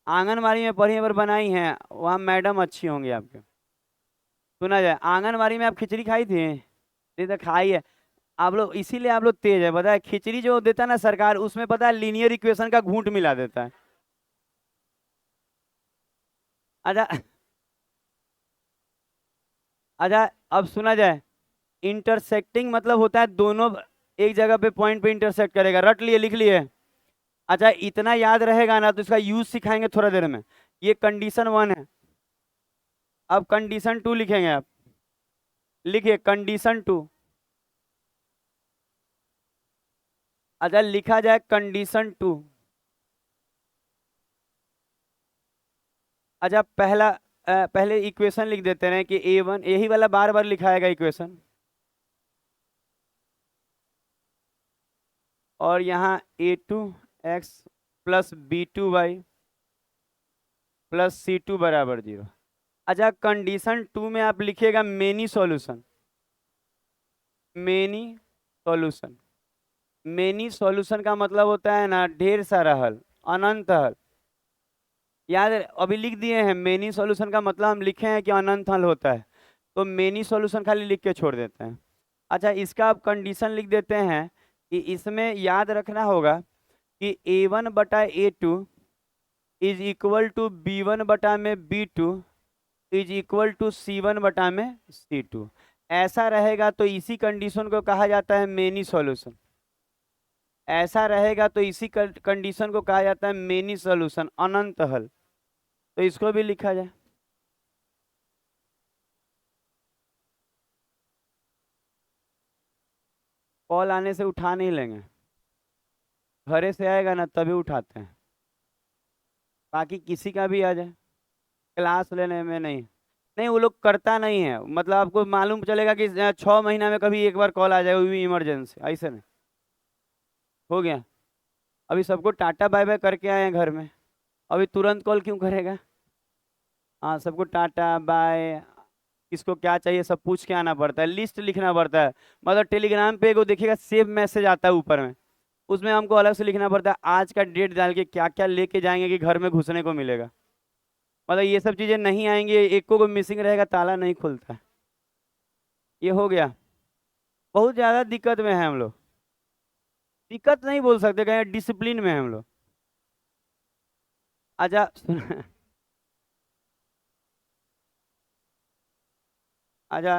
आंगनबाड़ी में पढ़ी पर बनाई हैं, वहाँ मैडम अच्छी होंगी आपके। सुना जाए, आंगनबाड़ी में आप खिचड़ी खाई थी? नहीं तो खाई है आप लोग, इसीलिए आप लोग तेज है। पता है खिचड़ी जो देता है ना सरकार, उसमें पता है लीनियर इक्वेशन का घूंट मिला देता है। अच्छा। अच्छा, अब सुना जाए, इंटरसेक्टिंग मतलब होता है दोनों एक जगह पे पॉइंट पे इंटरसेक्ट करेगा। रट लिए, लिख लिए? अच्छा, इतना याद रहेगा ना तो इसका यूज सिखाएंगे थोड़ा देर में। ये कंडीशन 1 है। अब कंडीशन 2 लिखेंगे आप। लिखिए कंडीशन 2। अच्छा, लिखा जाए कंडीशन 2। अच्छा, पहले इक्वेशन लिख देते हैं कि A1, यही वाला बार बार लिखाएगा इक्वेशन। और यहाँ A2x plus B2y plus C2 बराबर 0। अच्छा, कंडीशन 2 में आप लिखिएगा many solution. Many solution. Many solution का मतलब होता है ना ढेर सारा हल, अनंत हल। याद है, अभी लिख दिए हैं मेनी सॉल्यूशन का मतलब हम लिखे हैं कि अनंत हल होता है, तो मेनी सॉल्यूशन खाली लिख के छोड़ देते हैं। अच्छा, इसका आप कंडीशन लिख देते हैं कि इसमें याद रखना होगा कि A1/A2 is equal to B1/B2 is equal to C1/C2। ऐसा रहेगा तो इसी कंडीशन को कहा जाता है मेनी सॉल्यूशन। ऐसा रहेगा तो इसी कंडीशन को कहा जाता है मेनी सॉल्यूशन, अनंत हल। तो इसको भी लिखा जाए। कॉल आने से उठा नहीं लेंगे, घरे से आएगा ना तभी उठाते हैं, बाकी किसी का भी आ जाए क्लास लेने में नहीं। नहीं, वो लोग करता नहीं है, मतलब आपको मालूम चलेगा कि 6 महीना में कभी एक बार कॉल आ जाए, वो भी इमरजेंसी, ऐसे नहीं। हो गया, अभी सबको टाटा बाय बाय करके आए हैं घर में, अभी तुरंत कॉल क्यों करेगा? हाँ, सबको टाटा बाय, किसको क्या चाहिए सब पूछ के आना पड़ता है, लिस्ट लिखना पड़ता है। मतलब टेलीग्राम पे को देखिएगा सेव मैसेज आता है ऊपर में, उसमें हमको अलग से लिखना पड़ता है आज का डेट डाल के क्या क्या लेके जाएंगे कि घर में घुसने को मिलेगा। मतलब ये सब चीजें नहीं आएंगी, एक को मिसिंग रहेगा, ताला नहीं खुलता है। ये हो गया। बहुत ज्यादा दिक्कत में है हम लोग। दिक्कत नहीं बोल सकते, कहीं डिसिप्लिन में है हम लोग। अच्छा अच्छा।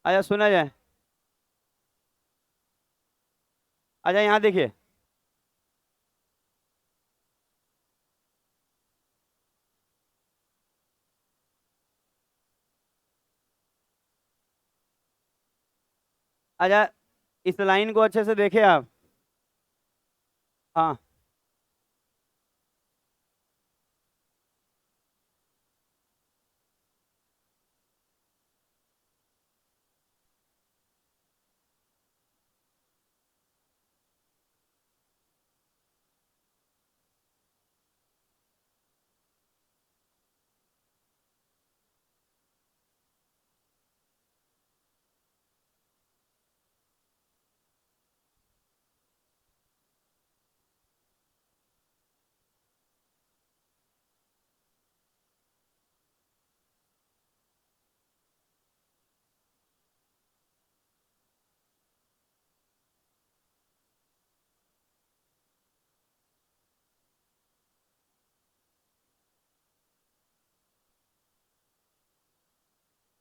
अच्छा, सुना जाए। अच्छा, यहाँ देखिए। अच्छा, इस लाइन को अच्छे से देखिए आप। हाँ।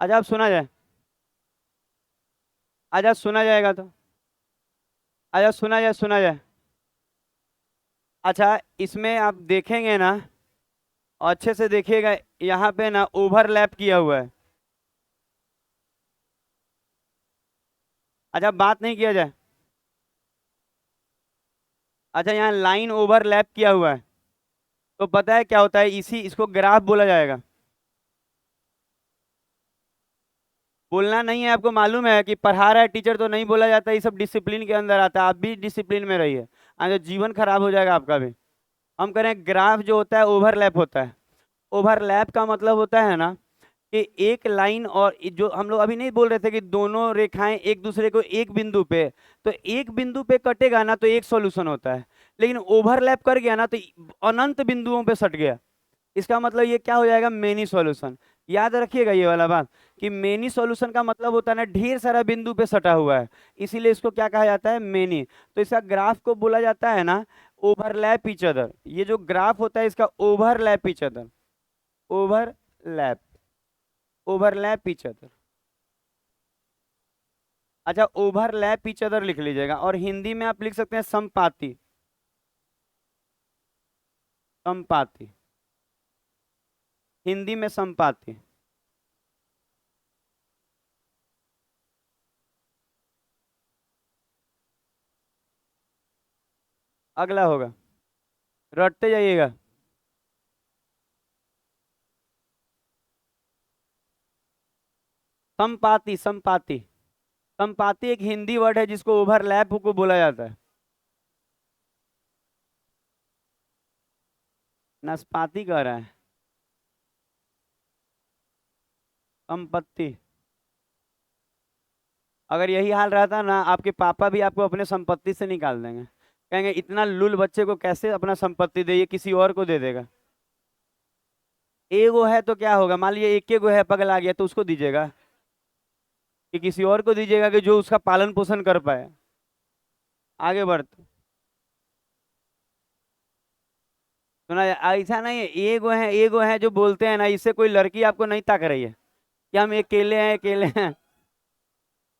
अच्छा, अब सुना जाए। अच्छा, सुना जाएगा तो। अच्छा, सुना जाए, सुना जाए। अच्छा, इसमें आप देखेंगे ना, अच्छे से देखिएगा, यहाँ पे ना ओवरलैप किया हुआ है। अच्छा, बात नहीं किया जाए। अच्छा, यहाँ लाइन ओवरलैप किया हुआ है, तो पता है क्या होता है, इसी इसको ग्राफ बोला जाएगा। बोलना नहीं है, आपको मालूम है कि पढ़ा रहा है टीचर तो नहीं बोला जाता, ये सब डिसिप्लिन के अंदर आता है। आप भी डिसिप्लिन में रहिए, आगे जीवन खराब हो जाएगा आपका भी। हम करें ग्राफ जो होता है ओवरलैप होता है। ओवरलैप का मतलब होता है ना कि एक लाइन और जो हम लोग अभी नहीं बोल रहे थे कि दोनों रेखाएं एक दूसरे को एक बिंदु पे, तो एक बिंदु पे कटेगा ना तो एक सॉल्यूशन होता है। लेकिन ओवरलैप कर गया ना तो अनंत बिंदुओं पे सट गया। इसका मतलब ये क्या हो जाएगा, मेनी सॉल्यूशन। याद रखिएगा ये वाला बात कि मेनी सॉल्यूशन का मतलब होता है ना ढेर सारा बिंदु पे सटा हुआ है, इसीलिए इसको क्या कहा जाता है, मेनी। तो इसका ग्राफ को बोला जाता है ना ओवरलैप ईच अदर। ये जो ग्राफ होता है इसका overlap each other, overlap, overlap each other. अच्छा, ओवरलैप ईच अदर लिख लीजिएगा, और हिंदी में आप लिख सकते हैं समपाती, समपाती, हिंदी में समपाती। अगला होगा, रटते जाइएगा। समपाती, समपाती, समपाती एक हिंदी वर्ड है जिसको ओवरलैप को बोला जाता है। नाशपाती कह रहा है, संपत्ति। अगर यही हाल रहता ना, आपके पापा भी आपको अपने संपत्ति से निकाल देंगे, कहेंगे इतना लुल बच्चे को कैसे अपना संपत्ति दे, ये किसी और को दे देगा। एगो है तो क्या होगा, मान लीजिए एक एगो है पगला गया तो उसको दीजिएगा कि किसी और को दीजिएगा कि जो उसका पालन पोषण कर पाए। आगे बढ़ते, सुना ऐसा नहीं है, एगो है जो बोलते हैं ना, इससे कोई लड़की आपको नहीं ताक रही है कि हम अकेले हैं, अकेले हैं।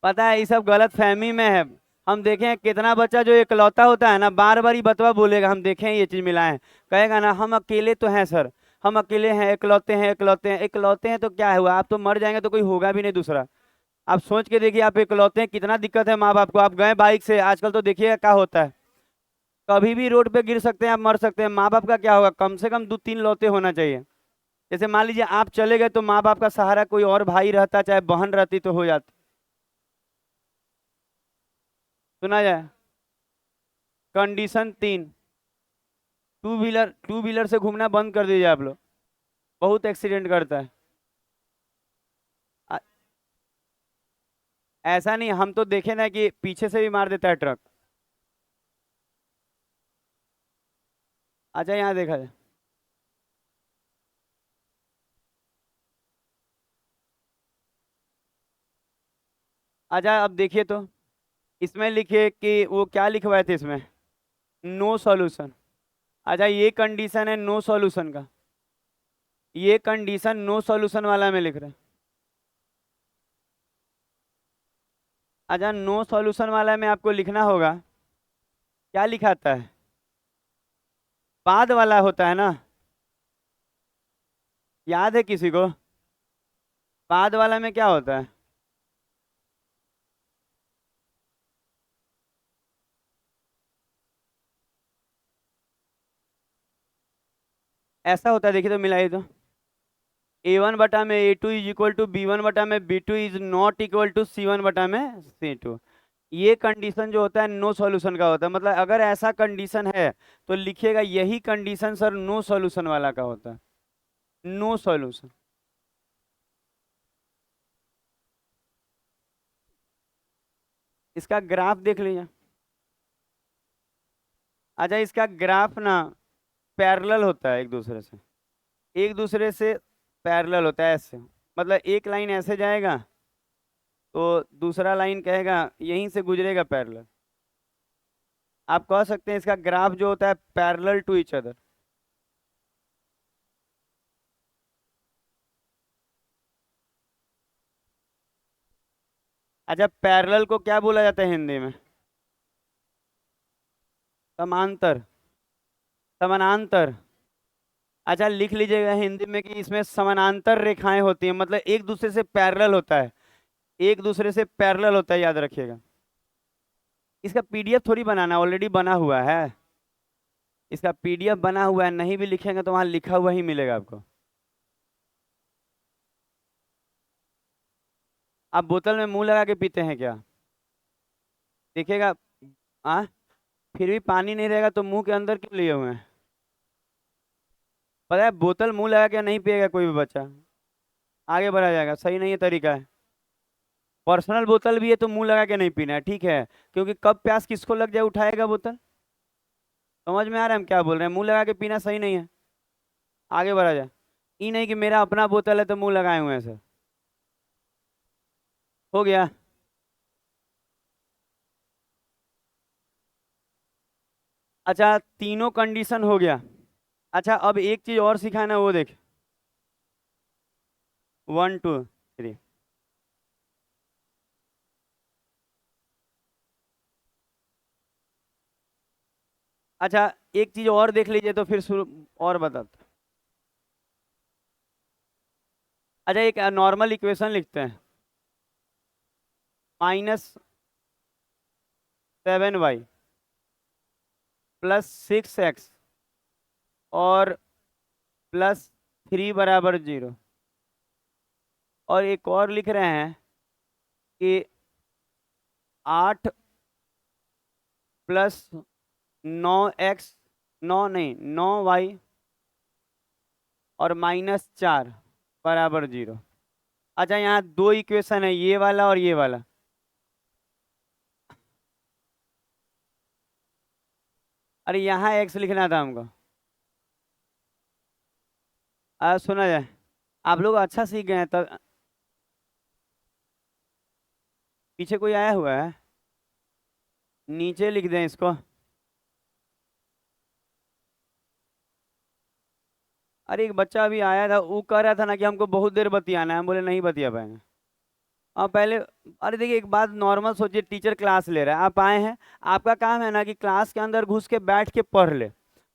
पता है ये सब गलत फहमी में है। हम देखे हैं कितना बच्चा जो इकलौता होता है ना, बार बार ही बतवा बोलेगा, हम देखे हैं ये चीज मिला है, कहेगा ना हम अकेले तो हैं सर, हम अकेले हैं, इकलौते हैं, इकलौते हैं, इकलौते हैं तो क्या हुआ, आप तो मर जाएंगे तो कोई होगा भी नहीं दूसरा। आप सोच के देखिए, आप इकलौते हैं, कितना दिक्कत है माँ बाप को। आप गए बाइक से, आजकल तो देखिए क्या होता है, कभी भी रोड पे गिर सकते हैं, आप मर सकते हैं, माँ बाप का क्या होगा, कम से कम दो तीन लौते होना चाहिए। जैसे मान लीजिए आप चले गए तो माँ बाप का सहारा कोई और भाई रहता, चाहे बहन रहती तो हो जाती। सुना जाए, कंडीशन 3, टू व्हीलर से घूमना बंद कर दीजिए आप लोग, बहुत एक्सीडेंट करता है। आ- ऐसा नहीं, हम तो देखे ना कि पीछे से भी मार देता है ट्रक। अच्छा यहाँ देखा जाए, अच्छा अब देखिए तो, इसमें लिखिए कि वो क्या लिखवाए थे इसमें, नो सॉल्यूशन। अच्छा ये कंडीशन है नो सॉल्यूशन का, ये कंडीशन नो सॉल्यूशन वाला में लिख रहे हैं। अच्छा नो सॉल्यूशन वाला में आपको लिखना होगा, क्या लिखाता है, बाद वाला होता है ना, याद है किसी को, बाद वाला में क्या होता है, ऐसा होता है, देखिए तो मिलाइए तो, A1 बटा में A2 is equal to B1 बटा में B2 is not equal to C1 बटा में C2। ये कंडीशन जो होता है नो सॉल्यूशन का होता है, मतलब अगर ऐसा कंडीशन है तो लिखिएगा यही कंडीशन सर नो सॉल्यूशन वाला का होता है, नो सॉल्यूशन। इसका ग्राफ देख लीजिए। अच्छा इसका ग्राफ ना पैरेलल होता है एक दूसरे से, एक दूसरे से पैरेलल होता है ऐसे, मतलब एक लाइन ऐसे जाएगा तो दूसरा लाइन कहेगा यहीं से गुजरेगा पैरेलल। आप कह सकते हैं इसका ग्राफ जो होता है पैरेलल टू ईच अदर। अच्छा पैरेलल को क्या बोला जाता है हिंदी में, समांतर, समानांतर। अच्छा लिख लीजिएगा हिंदी में कि इसमें समानांतर रेखाएं होती हैं, मतलब एक दूसरे से पैरेलल होता है, एक दूसरे से पैरेलल होता है, याद रखिएगा। इसका पीडीएफ थोड़ी बनाना, ऑलरेडी बना हुआ है, इसका पीडीएफ बना हुआ है, नहीं भी लिखेंगे तो वहां लिखा हुआ ही मिलेगा आपको। आप बोतल में मुंह लगा के पीते हैं क्या, देखिएगा। आ फिर भी पानी नहीं रहेगा तो मुंह के अंदर क्यों लिए हुए हैं, पता है बोतल मुंह लगा के नहीं पिएगा कोई भी बच्चा, आगे बढ़ा जाएगा, सही नहीं है तरीका है। पर्सनल बोतल भी है तो मुंह लगा के नहीं पीना है, ठीक है, क्योंकि कब प्यास किसको लग जाए उठाएगा बोतल। समझ में आ रहा है हम क्या बोल रहे हैं? मुंह लगा के पीना सही नहीं है। आगे बढ़ा जाए। ये नहीं कि मेरा अपना बोतल है तो मुंह लगाए हुए हैं सर। हो गया। अच्छा, तीनों कंडीशन हो गया। अच्छा, अब एक चीज और सिखाना, वो देख। 1 2 3। अच्छा, एक चीज और देख लीजिए तो फिर शुरू और बता। अच्छा, एक नॉर्मल इक्वेशन लिखते हैं। -7y +6x और +3 = 0। और एक और लिख रहे हैं कि 8 + 9x, 9 नहीं 9y और -4 = 0। अच्छा, यहाँ दो इक्वेशन है, ये वाला और ये वाला। अरे यहाँ x लिखना था हमको। सुना जाए। आप लोग अच्छा सीख गए हैं तब। पीछे कोई आया हुआ है? नीचे लिख दें इसको। अरे एक बच्चा अभी आया था, वो कह रहा था ना कि हमको बहुत देर बतियाना है, हम बोले नहीं बतिया पाएंगे। अब पहले, अरे देखिए एक बात नॉर्मल सोचिए, टीचर क्लास ले रहा है, आप आए हैं, आपका काम है ना कि क्लास के अंदर घुस के बैठ के पढ़ ले।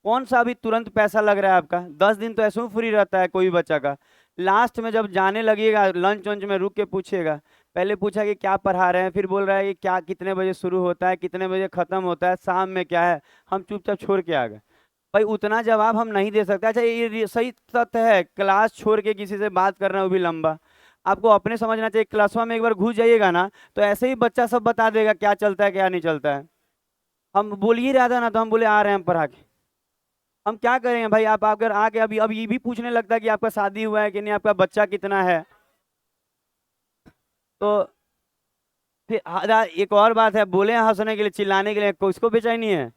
कौन सा अभी तुरंत पैसा लग रहा है आपका? 10 दिन तो ऐसे ही फ्री रहता है कोई बच्चा का। लास्ट में जब जाने लगेगा, लंच वंच में रुक के पूछेगा। पहले पूछा कि क्या पढ़ा रहे हैं, फिर बोल रहा है कि क्या कितने बजे शुरू होता है, कितने बजे खत्म होता है, शाम में क्या है। हम चुपचाप छोड़ के आ गए। भाई उतना जवाब हम नहीं दे सकते। अच्छा, ये सही तथ्य है, क्लास छोड़ के किसी से बात करना, वो भी लंबा। आपको अपने समझना चाहिए, क्लासवा में एक बार घुस जाइएगा ना, तो ऐसे ही बच्चा सब बता देगा क्या चलता है क्या नहीं चलता है। हम बोल ही रहा था ना, तो हम बोले आ रहे हैं हम पढ़ा के। हम क्या करेंगे भाई, आप अगर आके अभी अब ये भी पूछने लगता है कि आपका शादी हुआ है कि नहीं, आपका बच्चा कितना है। तो फिर एक और बात है, बोले हैं हंसने के लिए चिल्लाने के लिए, किसको बेचैनी है?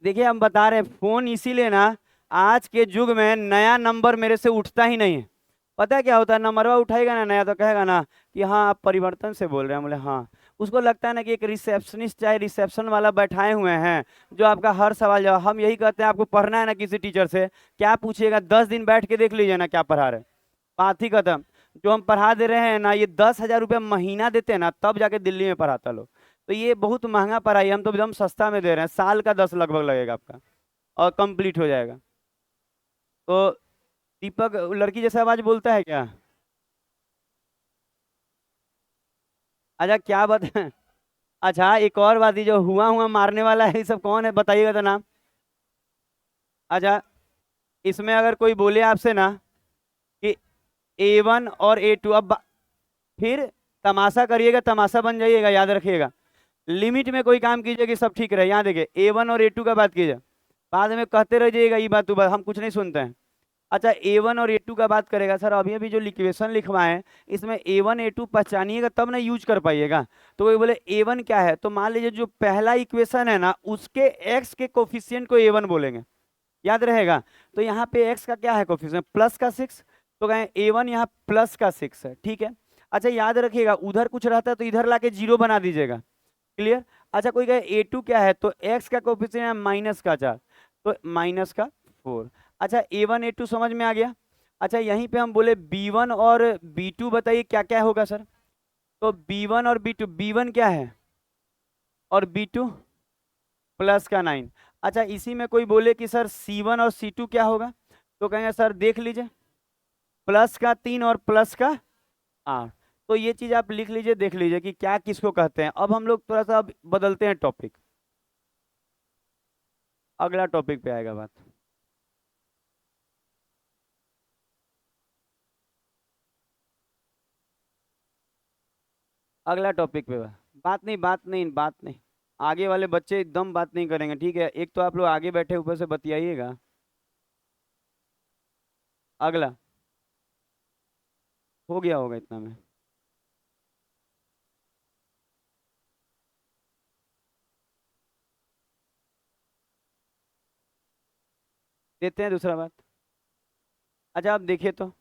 देखिए हम बता रहे हैं, फोन इसीलिए ना, आज के युग में नया नंबर मेरे से उठता ही नहीं है। पता है क्या होता है, नंबरवा उठाएगा ना नया, तो कहेगा ना कि हाँ आप परिवर्तन से बोल रहे हैं, बोले हाँ। उसको लगता है ना कि एक रिसेप्शनिस्ट चाहे रिसेप्शन वाला बैठाए हुए हैं, जो आपका हर सवाल जवाब। हम यही कहते हैं, आपको पढ़ना है ना किसी टीचर से, क्या पूछिएगा, 10 दिन बैठ के देख लीजिए ना क्या पढ़ा रहे हैं। बात ही खत्म। जो हम पढ़ा दे रहे हैं ना, ये 10,000 रुपया महीना देते हैं ना, तब जाके दिल्ली में पढ़ाता लोग। तो ये बहुत महंगा पढ़ाई, हम तो एकदम सस्ता में दे रहे हैं, साल का 10 लगभग लगेगा आपका, और कंप्लीट हो जाएगा। तो दीपक लड़की जैसा आवाज बोलता है क्या? अच्छा क्या बात है। अच्छा, एक और बात, ये जो हुआ हुआ मारने वाला है, ये सब कौन है बताइएगा तो नाम। अच्छा, इसमें अगर कोई बोले आपसे ना कि A1 और A2, अब फिर तमाशा करिएगा, तमाशा बन जाइएगा, याद रखिएगा। लिमिट में कोई काम कीजिए कि सब ठीक रहे। यहाँ देखिए A1 और A2 का बात कीजिए, बाद में कहते रह जाइएगा ये बात तो बात, हम कुछ नहीं सुनते हैं। अच्छा, A1 और A2 का बात करेगा सर, अभी अभी जो इक्वेशन लिखवाए हैं, इसमें A1 A2 पहचानिएगा तब ना यूज कर पाइएगा। तो कोई बोले A1 क्या है, तो मान लीजिए जो पहला इक्वेशन है ना, उसके x के कोफिशियंट को A1 बोलेंगे, याद रहेगा। तो यहाँ पे x का क्या है कोफिशियंट, +6, तो कहें A1 यहाँ +6 है, ठीक है। अच्छा याद रखिएगा, उधर कुछ रहता है तो इधर लाके 0 बना दीजिएगा। क्लियर। अच्छा, कोई कहे A2 क्या है, तो x का कोफिशियंट है -4, तो -4। अच्छा, A1 A2 समझ में आ गया। अच्छा, यहीं पे हम बोले B1 और B2, बताइए क्या क्या होगा सर। तो B1 और B2, B1 क्या है और B2 +9। अच्छा, इसी में कोई बोले कि सर C1 और C2 क्या होगा, तो कहेंगे सर देख लीजिए, +3 और +8। तो ये चीज आप लिख लीजिए, देख लीजिए कि क्या किसको कहते हैं। अब हम लोग थोड़ा सा अब बदलते हैं टॉपिक, अगला टॉपिक पे आएगा बात। अगला टॉपिक पे बात नहीं, बात नहीं, बात नहीं। आगे वाले बच्चे एकदम बात नहीं करेंगे, ठीक है? एक तो आप लोग आगे बैठे ऊपर से बतियाइएगा। अगला हो गया होगा इतना में। देते हैं दूसरा बात। अच्छा आप देखिए तो,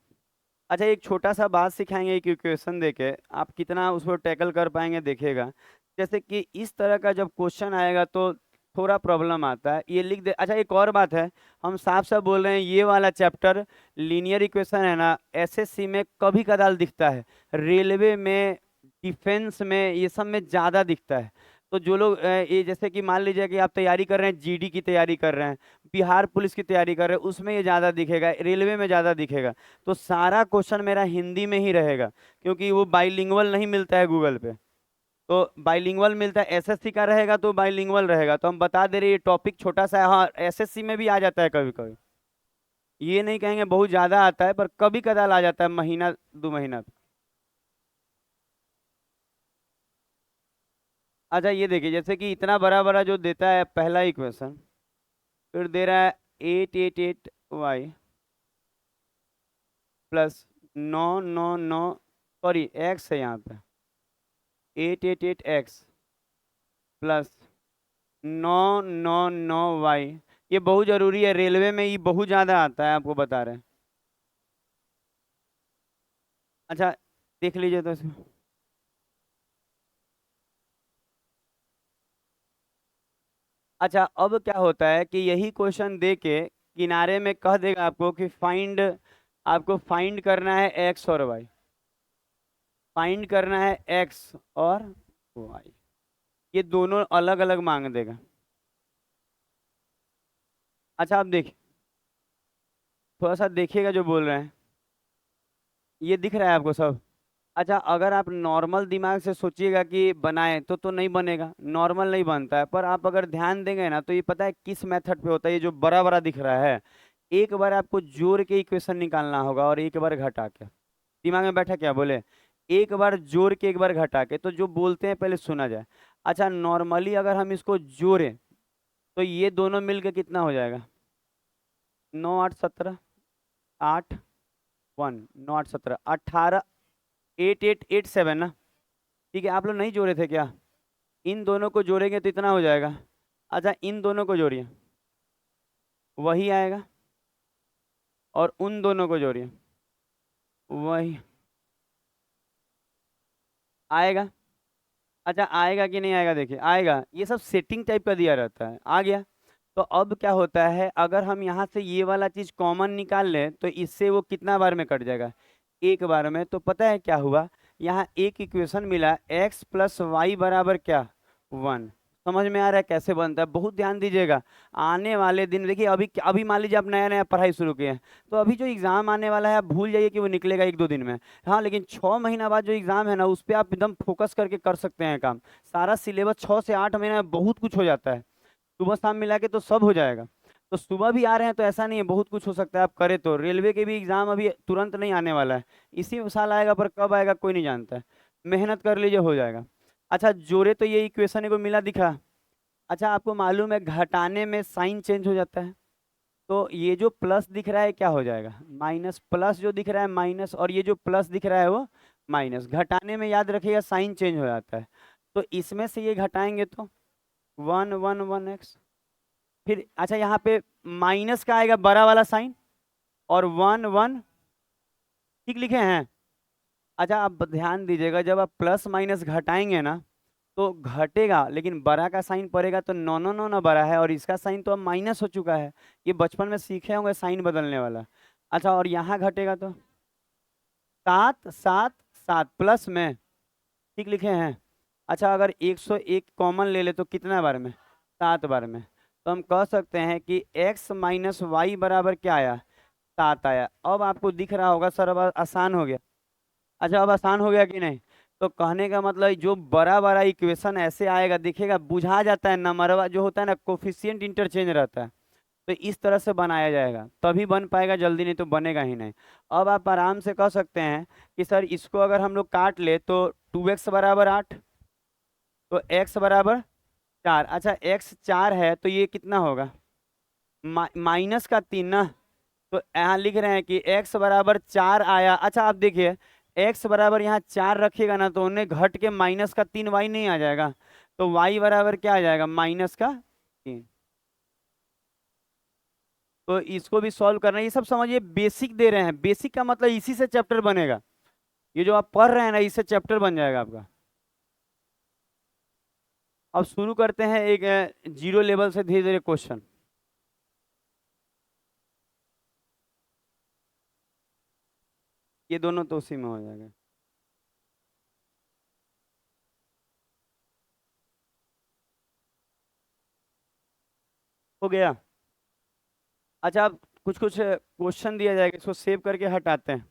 अच्छा एक छोटा सा बात सिखाएंगे एक इक्वेशन देके, आप कितना उसको टैकल कर पाएंगे देखिएगा। जैसे कि इस तरह का जब क्वेश्चन आएगा तो थोड़ा प्रॉब्लम आता है, ये लिख दे। अच्छा एक और बात है, हम साफ साफ बोल रहे हैं ये वाला चैप्टर लीनियर इक्वेशन है ना, एसएससी में कभी कदाल दिखता है, रेलवे में, डिफेंस में, ये सब में ज्यादा दिखता है। तो जो लोग ये जैसे कि मान लीजिए कि आप तैयारी कर रहे हैं, जीडी की तैयारी कर रहे हैं, बिहार पुलिस की तैयारी कर रहे हैं, उसमें ये ज्यादा दिखेगा, रेलवे में ज्यादा दिखेगा। तो सारा क्वेश्चन मेरा हिंदी में ही रहेगा, क्योंकि वो बाइलिंगुअल नहीं मिलता है गूगल पे। तो बाइलिंगुअल मिलता है, एसएससी का रहेगा तो बाइलिंगुअल रहेगा। तो हम बता दे रहे हैं, ये टॉपिक छोटा सा है, हाँ एसएससी में भी आ जाता है कभी कभी, ये नहीं कहेंगे बहुत ज्यादा आता है, पर कभी कदाल आ जाता है, महीना 2 महीना पे। अच्छा ये देखिए, जैसे कि इतना बड़ा बड़ा जो देता है पहला इक्वेशन, फिर दे रहा है 888y प्लस 999, सॉरी एक्स है यहाँ पे, 888x प्लस 999y। ये बहुत जरूरी है, रेलवे में ये बहुत ज्यादा आता है, आपको बता रहे हैं। अच्छा देख लीजिए तो इसमें। अच्छा अब क्या होता है कि यही क्वेश्चन दे के किनारे में कह देगा आपको कि फाइंड, आपको फाइंड करना है एक्स और वाई, फाइंड करना है एक्स और वाई, ये दोनों अलग अलग मांग देगा। अच्छा आप देखिए, थोड़ा सा देखिएगा जो बोल रहे हैं, ये दिख रहा है आपको सब। अच्छा अगर आप नॉर्मल दिमाग से सोचिएगा कि बनाए तो नहीं बनेगा, नॉर्मल नहीं बनता है। पर आप अगर ध्यान देंगे ना तो ये पता है किस मेथड पे होता है, ये जो बड़ा बड़ा दिख रहा है, एक बार आपको जोड़ के इक्वेशन निकालना होगा और एक बार घटा के। दिमाग में बैठा क्या बोले, एक बार जोड़ के एक बार घटा के, तो जो बोलते हैं पहले सुना जाए। अच्छा नॉर्मली अगर हम इसको जोड़ें तो ये दोनों मिलके कितना हो जाएगा, 9 8 17, 8 1, 9 8 17, 18, 8887 ना। ठीक है, आप लोग नहीं जोड़े थे क्या, इन दोनों को जोड़ेंगे तो इतना हो जाएगा। अच्छा इन दोनों को जोड़िए, वही आएगा, और उन दोनों को जोड़िए, वही आएगा। अच्छा आएगा कि नहीं आएगा, देखिए आएगा, ये सब सेटिंग टाइप का दिया रहता है, आ गया। तो अब क्या होता है, अगर हम यहाँ से ये वाला चीज कॉमन निकाल लें तो इससे वो कितना बार में कट जाएगा, एक बार में। तो पता है क्या हुआ, यहाँ एक इक्वेशन मिला, एक्स प्लस वाई बराबर क्या, 1। समझ में आ रहा है कैसे बनता है, बहुत ध्यान दीजिएगा। आने वाले दिन देखिए, अभी अभी मान लीजिए आप नया नया पढ़ाई शुरू किए हैं, तो अभी जो एग्जाम आने वाला है आप भूल जाइए कि वो निकलेगा 1 2 दिन में। हाँ लेकिन 6 महीना बाद जो एग्जाम है ना, उस पर आप एकदम फोकस करके कर सकते हैं काम। सारा सिलेबस 6 से 8 महीने में बहुत कुछ हो जाता है, सुबह शाम मिला के तो सब हो जाएगा। तो सुबह भी आ रहे हैं तो ऐसा नहीं है, बहुत कुछ हो सकता है आप करें तो। रेलवे के भी एग्जाम अभी तुरंत नहीं आने वाला है, इसी साल आएगा, पर कब आएगा कोई नहीं जानता है। मेहनत कर लीजिए, हो जाएगा। अच्छा जोड़े तो ये इक्वेशन को मिला दिखा। अच्छा आपको मालूम है घटाने में साइन चेंज हो जाता है, तो ये जो प्लस दिख रहा है क्या हो जाएगा माइनस, प्लस जो दिख रहा है माइनस, और ये जो प्लस दिख रहा है वो माइनस। घटाने में याद रखिएगा साइन चेंज हो जाता है, तो इसमें से ये घटाएंगे तो 1 1 1 एक्स। फिर अच्छा यहाँ पे माइनस का आएगा बड़ा वाला साइन, और 1 1, ठीक लिखे हैं। अच्छा आप ध्यान दीजिएगा, जब आप प्लस माइनस घटाएंगे ना तो घटेगा, लेकिन बड़ा का साइन पड़ेगा तो 9 9 9 ना बड़ा है, और इसका साइन तो अब माइनस हो चुका है। ये बचपन में सीखे होंगे साइन बदलने वाला। अच्छा और यहाँ घटेगा तो 7 7 7 प्लस में, ठीक लिखे हैं। अच्छा अगर 101 कॉमन ले ले तो कितना बार में, 7 बार में। तो हम कह सकते हैं कि x माइनस वाई बराबर क्या आया, 7 आया। अब आपको दिख रहा होगा सर अब आसान हो गया। अच्छा अब आसान हो गया कि नहीं, तो कहने का मतलब जो बड़ा बड़ा इक्वेशन ऐसे आएगा दिखेगा, बुझा जाता है, नंबरवा जो होता है ना कोफिशिएंट इंटरचेंज रहता है, तो इस तरह से बनाया जाएगा तभी बन पाएगा जल्दी, नहीं तो बनेगा ही नहीं। अब आप आराम से कह सकते हैं कि सर इसको अगर हम लोग काट ले तो 2x बराबर 8, तो x बराबर 4। अच्छा x 4 है तो ये कितना होगा, माइनस का 3 ना। तो यहाँ लिख रहे हैं कि x बराबर 4 आया। अच्छा आप देखिए, x बराबर यहाँ 4 रखिएगा ना तो उन्हें घट के माइनस का 3 y नहीं आ जाएगा, तो y बराबर क्या आ जाएगा, माइनस का 3। तो इसको भी सॉल्व करना है। ये सब समझिए बेसिक दे रहे हैं, बेसिक का मतलब इसी से चैप्टर बनेगा। ये जो आप पढ़ रहे हैं ना, इससे चैप्टर बन जाएगा आपका। अब शुरू करते हैं एक जीरो लेवल से धीरे धीरे क्वेश्चन। ये दोनों तो उसी में हो जाएगा। हो गया। अच्छा, अब कुछ कुछ क्वेश्चन दिया जाएगा, इसको सेव करके हटाते हैं।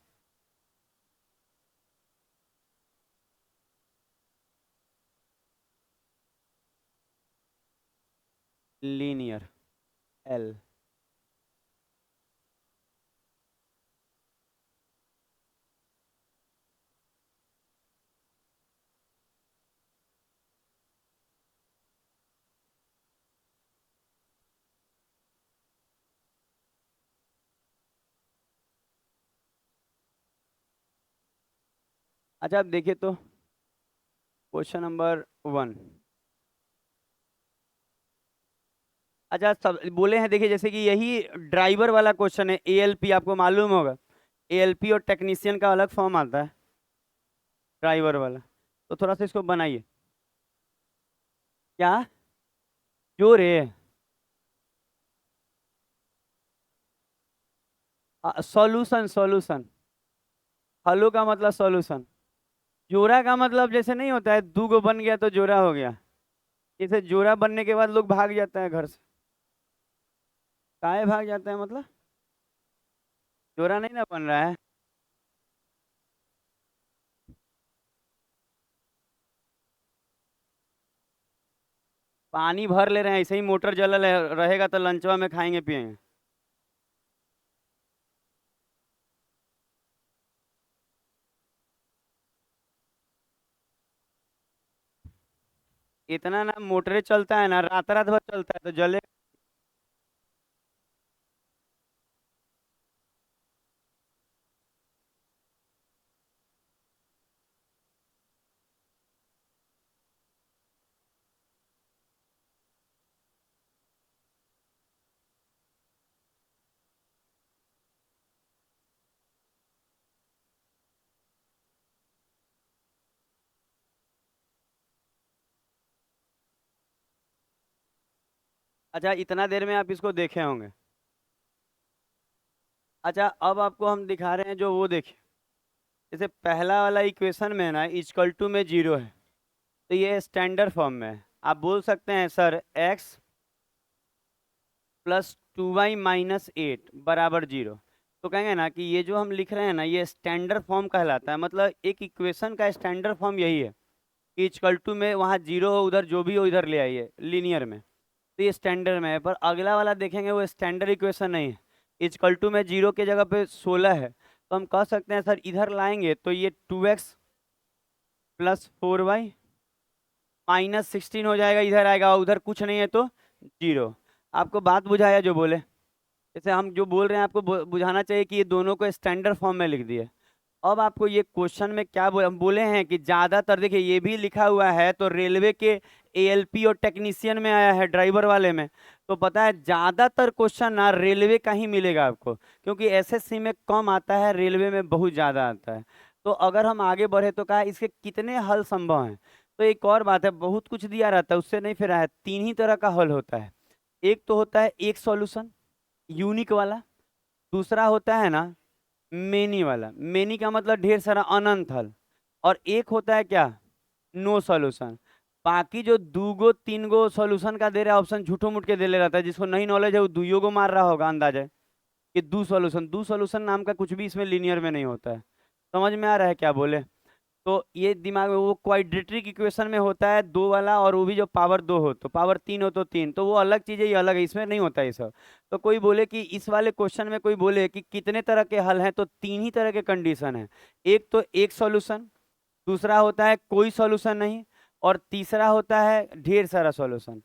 Linear L. अच्छा, अब देखिए तो क्वेश्चन नंबर 1। अच्छा, सब बोले हैं, देखिए जैसे कि यही ड्राइवर वाला क्वेश्चन है, एएलपी आपको मालूम होगा। एएलपी और टेक्नीशियन का अलग फॉर्म आता है, ड्राइवर वाला। तो थोड़ा सा इसको बनाइए। क्या जो रे, सॉल्यूशन सॉल्यूशन। हलो का मतलब सॉल्यूशन। जोड़ा का मतलब जैसे नहीं होता है, दू गो बन गया तो जोड़ा हो गया। जैसे जोड़ा बनने के बाद लोग भाग जाते हैं घर से। काहे भाग जाते हैं मतलब? जोड़ा नहीं ना बन रहा है। पानी भर ले रहे हैं, ऐसे ही मोटर जलल रहेगा तो लंचवा में खाएंगे पिएंगे। इतना ना मोटरे चलता है ना, रात रात भर चलता है तो जले। अच्छा, इतना देर में आप इसको देखे होंगे। अच्छा, अब आपको हम दिखा रहे हैं जो वो देखिए। जैसे पहला वाला इक्वेशन में है ना, इक्वल टू में जीरो है, तो ये स्टैंडर्ड फॉर्म में है। आप बोल सकते हैं सर एक्स प्लस 2y-8 बराबर जीरो। तो कहेंगे ना कि ये जो हम लिख रहे हैं ना, ये स्टैंडर्ड फॉर्म कहलाता है। मतलब एक इक्वेशन का स्टैंडर्ड फॉर्म यही है कि इक्वल टू में वहाँ जीरो हो, उधर जो भी हो इधर ले आइए लीनियर में। तो ये स्टैंडर्ड में है। पर अगला वाला देखेंगे वो स्टैंडर्ड इक्वेशन नहीं है। इक्वल टू में जीरो के जगह पे 16 है, तो हम कह सकते हैं सर इधर लाएंगे तो ये 2x प्लस 4y-16 हो जाएगा, इधर आएगा, और उधर कुछ नहीं है तो जीरो। आपको बात बुझाया जो बोले? जैसे हम जो बोल रहे हैं आपको बुझाना चाहिए कि ये दोनों को स्टैंडर्ड फॉर्म में लिख दिए। अब आपको ये क्वेश्चन में क्या हम बोले हैं कि ज्यादातर, देखिए ये भी लिखा हुआ है तो रेलवे के एएलपी और टेक्नीशियन में आया है, ड्राइवर वाले में। तो पता है ज्यादातर क्वेश्चन ना रेलवे का ही मिलेगा आपको, क्योंकि एसएससी में कम आता है, रेलवे में बहुत ज्यादा आता है। तो अगर हम आगे बढ़े तो कहा इसके कितने हल संभव हैं। तो एक और बात है, बहुत कुछ दिया रहता है उससे नहीं फिर है, तीन ही तरह का हल होता है। एक तो होता है एक सॉल्यूशन, यूनिक वाला। दूसरा होता है ना मेनी वाला, मेनी का मतलब ढेर सारा, अनंत हल। और एक होता है क्या, नो सॉल्यूशन। बाकी जो दू गो तीन गो सॉल्यूशन का दे रहा है ऑप्शन, झूठो मूठ के दे ले रहता है। जिसको नहीं नॉलेज है वो दुइयो को मार रहा होगा अंदाजा कि दू सॉल्यूशन नाम का कुछ भी इसमें लीनियर में नहीं होता है। समझ में आ रहा है क्या बोले? तो ये दिमाग में, वो क्वाड्रेटिक इक्वेशन में होता है दो वाला, और वो भी जो पावर दो हो तो पावर तीन हो तो तीन, तो वो अलग चीज है, ये अलग है, इसमें नहीं होता ये सब। तो कोई बोले कि इस वाले क्वेश्चन में कोई बोले कि कितने तरह के हल हैं, तो तीन ही तरह के कंडीशन है। एक तो एक सॉल्यूशन, दूसरा होता है कोई सॉल्यूशन नहीं, और तीसरा होता है ढेर सारा सॉल्यूशन।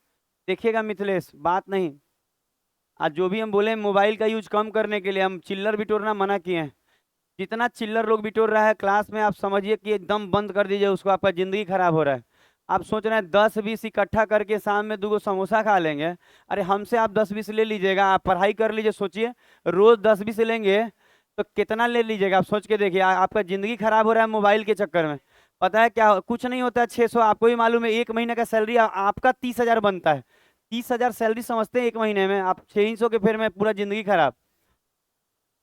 देखिएगा मिथिलेश, बात नहीं, आज जो भी हम बोले मोबाइल का यूज कम करने के लिए, हम चिल्लर बिटोरना मना किए हैं। जितना चिल्लर लोग बिटोर रहा है क्लास में, आप समझिए कि एकदम बंद कर दीजिए उसको, आपका जिंदगी खराब हो रहा है। आप सोच रहे हैं 10-20 इकट्ठा करके शाम में 2 समोसा खा लेंगे। अरे हमसे आप 10-20 ले लीजिएगा, आप पढ़ाई कर लीजिए, सोचिए रोज 10-20 लेंगे तो कितना ले लीजिएगा, आप सोच के देखिए। आपका जिंदगी खराब हो रहा है मोबाइल के चक्कर में। पता है क्या, कुछ नहीं होता है 600, आपको ही मालूम है, एक महीने का सैलरी आपका 30,000 बनता है। 30,000 सैलरी समझते हैं एक महीने में, आप 600 के फिर में पूरा जिंदगी खराब।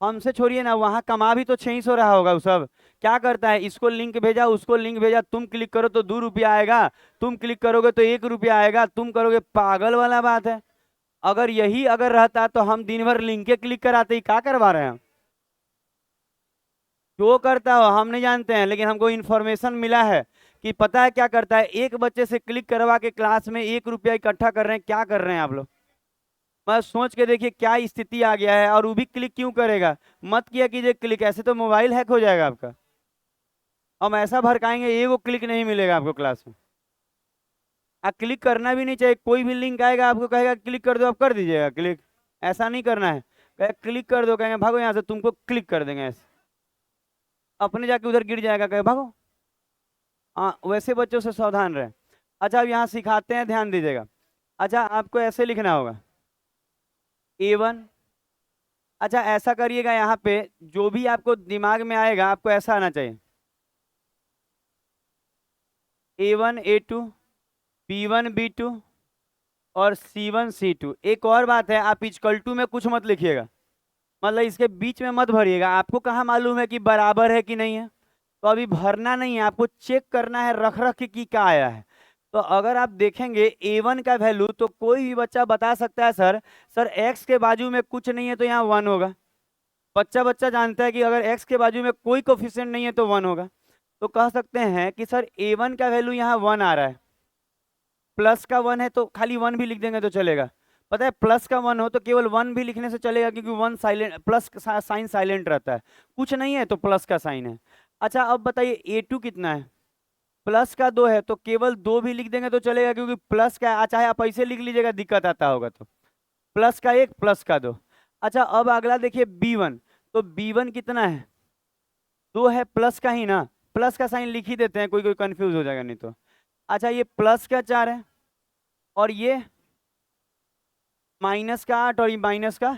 हमसे छोड़िए ना, वहां कमा भी तो 600 रहा होगा वो सब। क्या करता है, इसको लिंक भेजा, उसको लिंक भेजा, तुम क्लिक करो तो 2 रुपया आएगा, तुम क्लिक करोगे तो 1 रुपया आएगा, तुम करोगे, पागल वाला बात है। अगर यही अगर रहता तो हम दिन भर लिंक के क्लिक कराते ही, क्या करवा रहे हैं। जो करता हो हम नहीं जानते हैं, लेकिन हमको इन्फॉर्मेशन मिला है कि पता है क्या करता है, एक बच्चे से क्लिक करवा के क्लास में 1 रुपया इकट्ठा कर रहे हैं। क्या कर रहे हैं आप लोग, बस सोच के देखिए क्या स्थिति आ गया है। और वो भी क्लिक क्यों करेगा, मत किया कीजिए क्लिक, ऐसे तो मोबाइल हैक हो जाएगा आपका। हम ऐसा भड़काएंगे, एगो क्लिक नहीं मिलेगा आपको क्लास में। आप क्लिक करना भी नहीं चाहिए, कोई भी लिंक आएगा आपको कहेगा क्लिक कर दो, आप कर दीजिएगा क्लिक। ऐसा नहीं करना है, कहे क्लिक कर दो, कहेंगे भागो यहाँ से, तुमको क्लिक कर देंगे ऐसे, अपने जाके उधर गिर जाएगा, कहे भागो। हाँ, वैसे बच्चों से सावधान रहे। अच्छा अब यहाँ सिखाते हैं, ध्यान दीजिएगा। अच्छा आपको ऐसे लिखना होगा A1। अच्छा ऐसा करिएगा, यहाँ पे जो भी आपको दिमाग में आएगा आपको ऐसा आना चाहिए, A1 A2 B1 B2 और C1 C2। एक और बात है, आप इक्वल टू में कुछ मत लिखिएगा, मतलब इसके बीच में मत भरिएगा। आपको कहाँ मालूम है कि बराबर है कि नहीं है, तो अभी भरना नहीं है, आपको चेक करना है रख रख के कि क्या आया है। तो अगर आप देखेंगे A1 का वैल्यू, तो कोई भी बच्चा बता सकता है सर, सर x के बाजू में कुछ नहीं है तो यहाँ 1 होगा। बच्चा बच्चा जानता है कि अगर x के बाजू में कोई कोफिशिएंट नहीं है तो 1 होगा। तो कह सकते हैं कि सर A1 का वैल्यू यहाँ 1 आ रहा है, प्लस का 1 है तो खाली 1 भी लिख देंगे तो चलेगा। पता है प्लस का 1 हो तो केवल 1 भी लिखने से चलेगा, क्योंकि 1 साइलेंट, प्लस का साइन साइलेंट रहता है, कुछ नहीं है तो प्लस का साइन है। अच्छा अब बताइए A2 कितना है, प्लस का 2 है तो केवल 2 भी लिख देंगे तो चलेगा, क्योंकि प्लस का, चाहे आप ऐसे लिख लीजिएगा दिक्कत आता होगा तो, प्लस का 1 प्लस का 2। अच्छा अब अगला देखिए B1, तो B1 कितना है, 2 है, प्लस का ही ना, प्लस का साइन लिख ही देते हैं, कोई कोई कंफ्यूज हो जाएगा नहीं तो। अच्छा ये प्लस का 4 है, और ये माइनस का 8, और ये माइनस का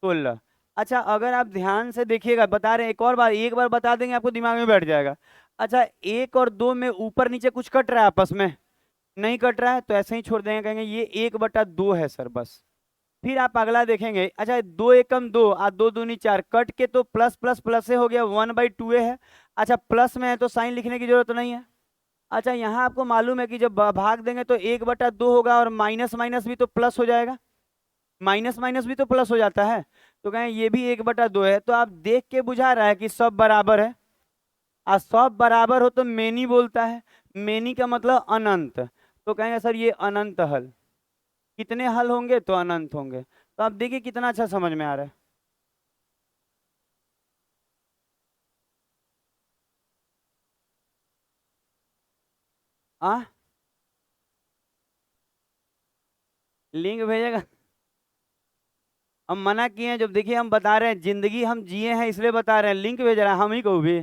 16। अच्छा अगर आप ध्यान से देखिएगा, बता रहे हैं एक और बार, एक बार बता देंगे आपको दिमाग में बैठ जाएगा। अच्छा 1 और 2 में ऊपर नीचे कुछ कट रहा है आपस में, नहीं कट रहा है तो ऐसे ही छोड़ देंगे, कहेंगे ये 1/2 है सर बस। फिर आप अगला देखेंगे, अच्छा 2 एकम 2 और 2 दूनी 4, कट के तो प्लस प्लस प्लस से हो गया, 1/2 है। अच्छा प्लस में है तो साइन लिखने की जरूरत नहीं है। अच्छा यहाँ आपको मालूम है कि जब भाग देंगे तो 1/2 होगा, और माइनस माइनस भी तो प्लस हो जाएगा, माइनस माइनस भी तो प्लस हो जाता है, तो कहें ये भी 1/2 है। तो आप देख के बुझा रहा है कि सब बराबर है, और सब बराबर हो तो मेनी बोलता है, मेनी का मतलब अनंत। तो कहेंगे सर ये अनंत हल, कितने हल होंगे तो अनंत होंगे। तो आप देखिए कितना अच्छा समझ में आ रहा है। आ लिंक भेजेगा, हम मना किए हैं, जब देखिए हम बता रहे हैं जिंदगी हम जिए हैं इसलिए बता रहे हैं, लिंक भेज रहा है हम ही को भी।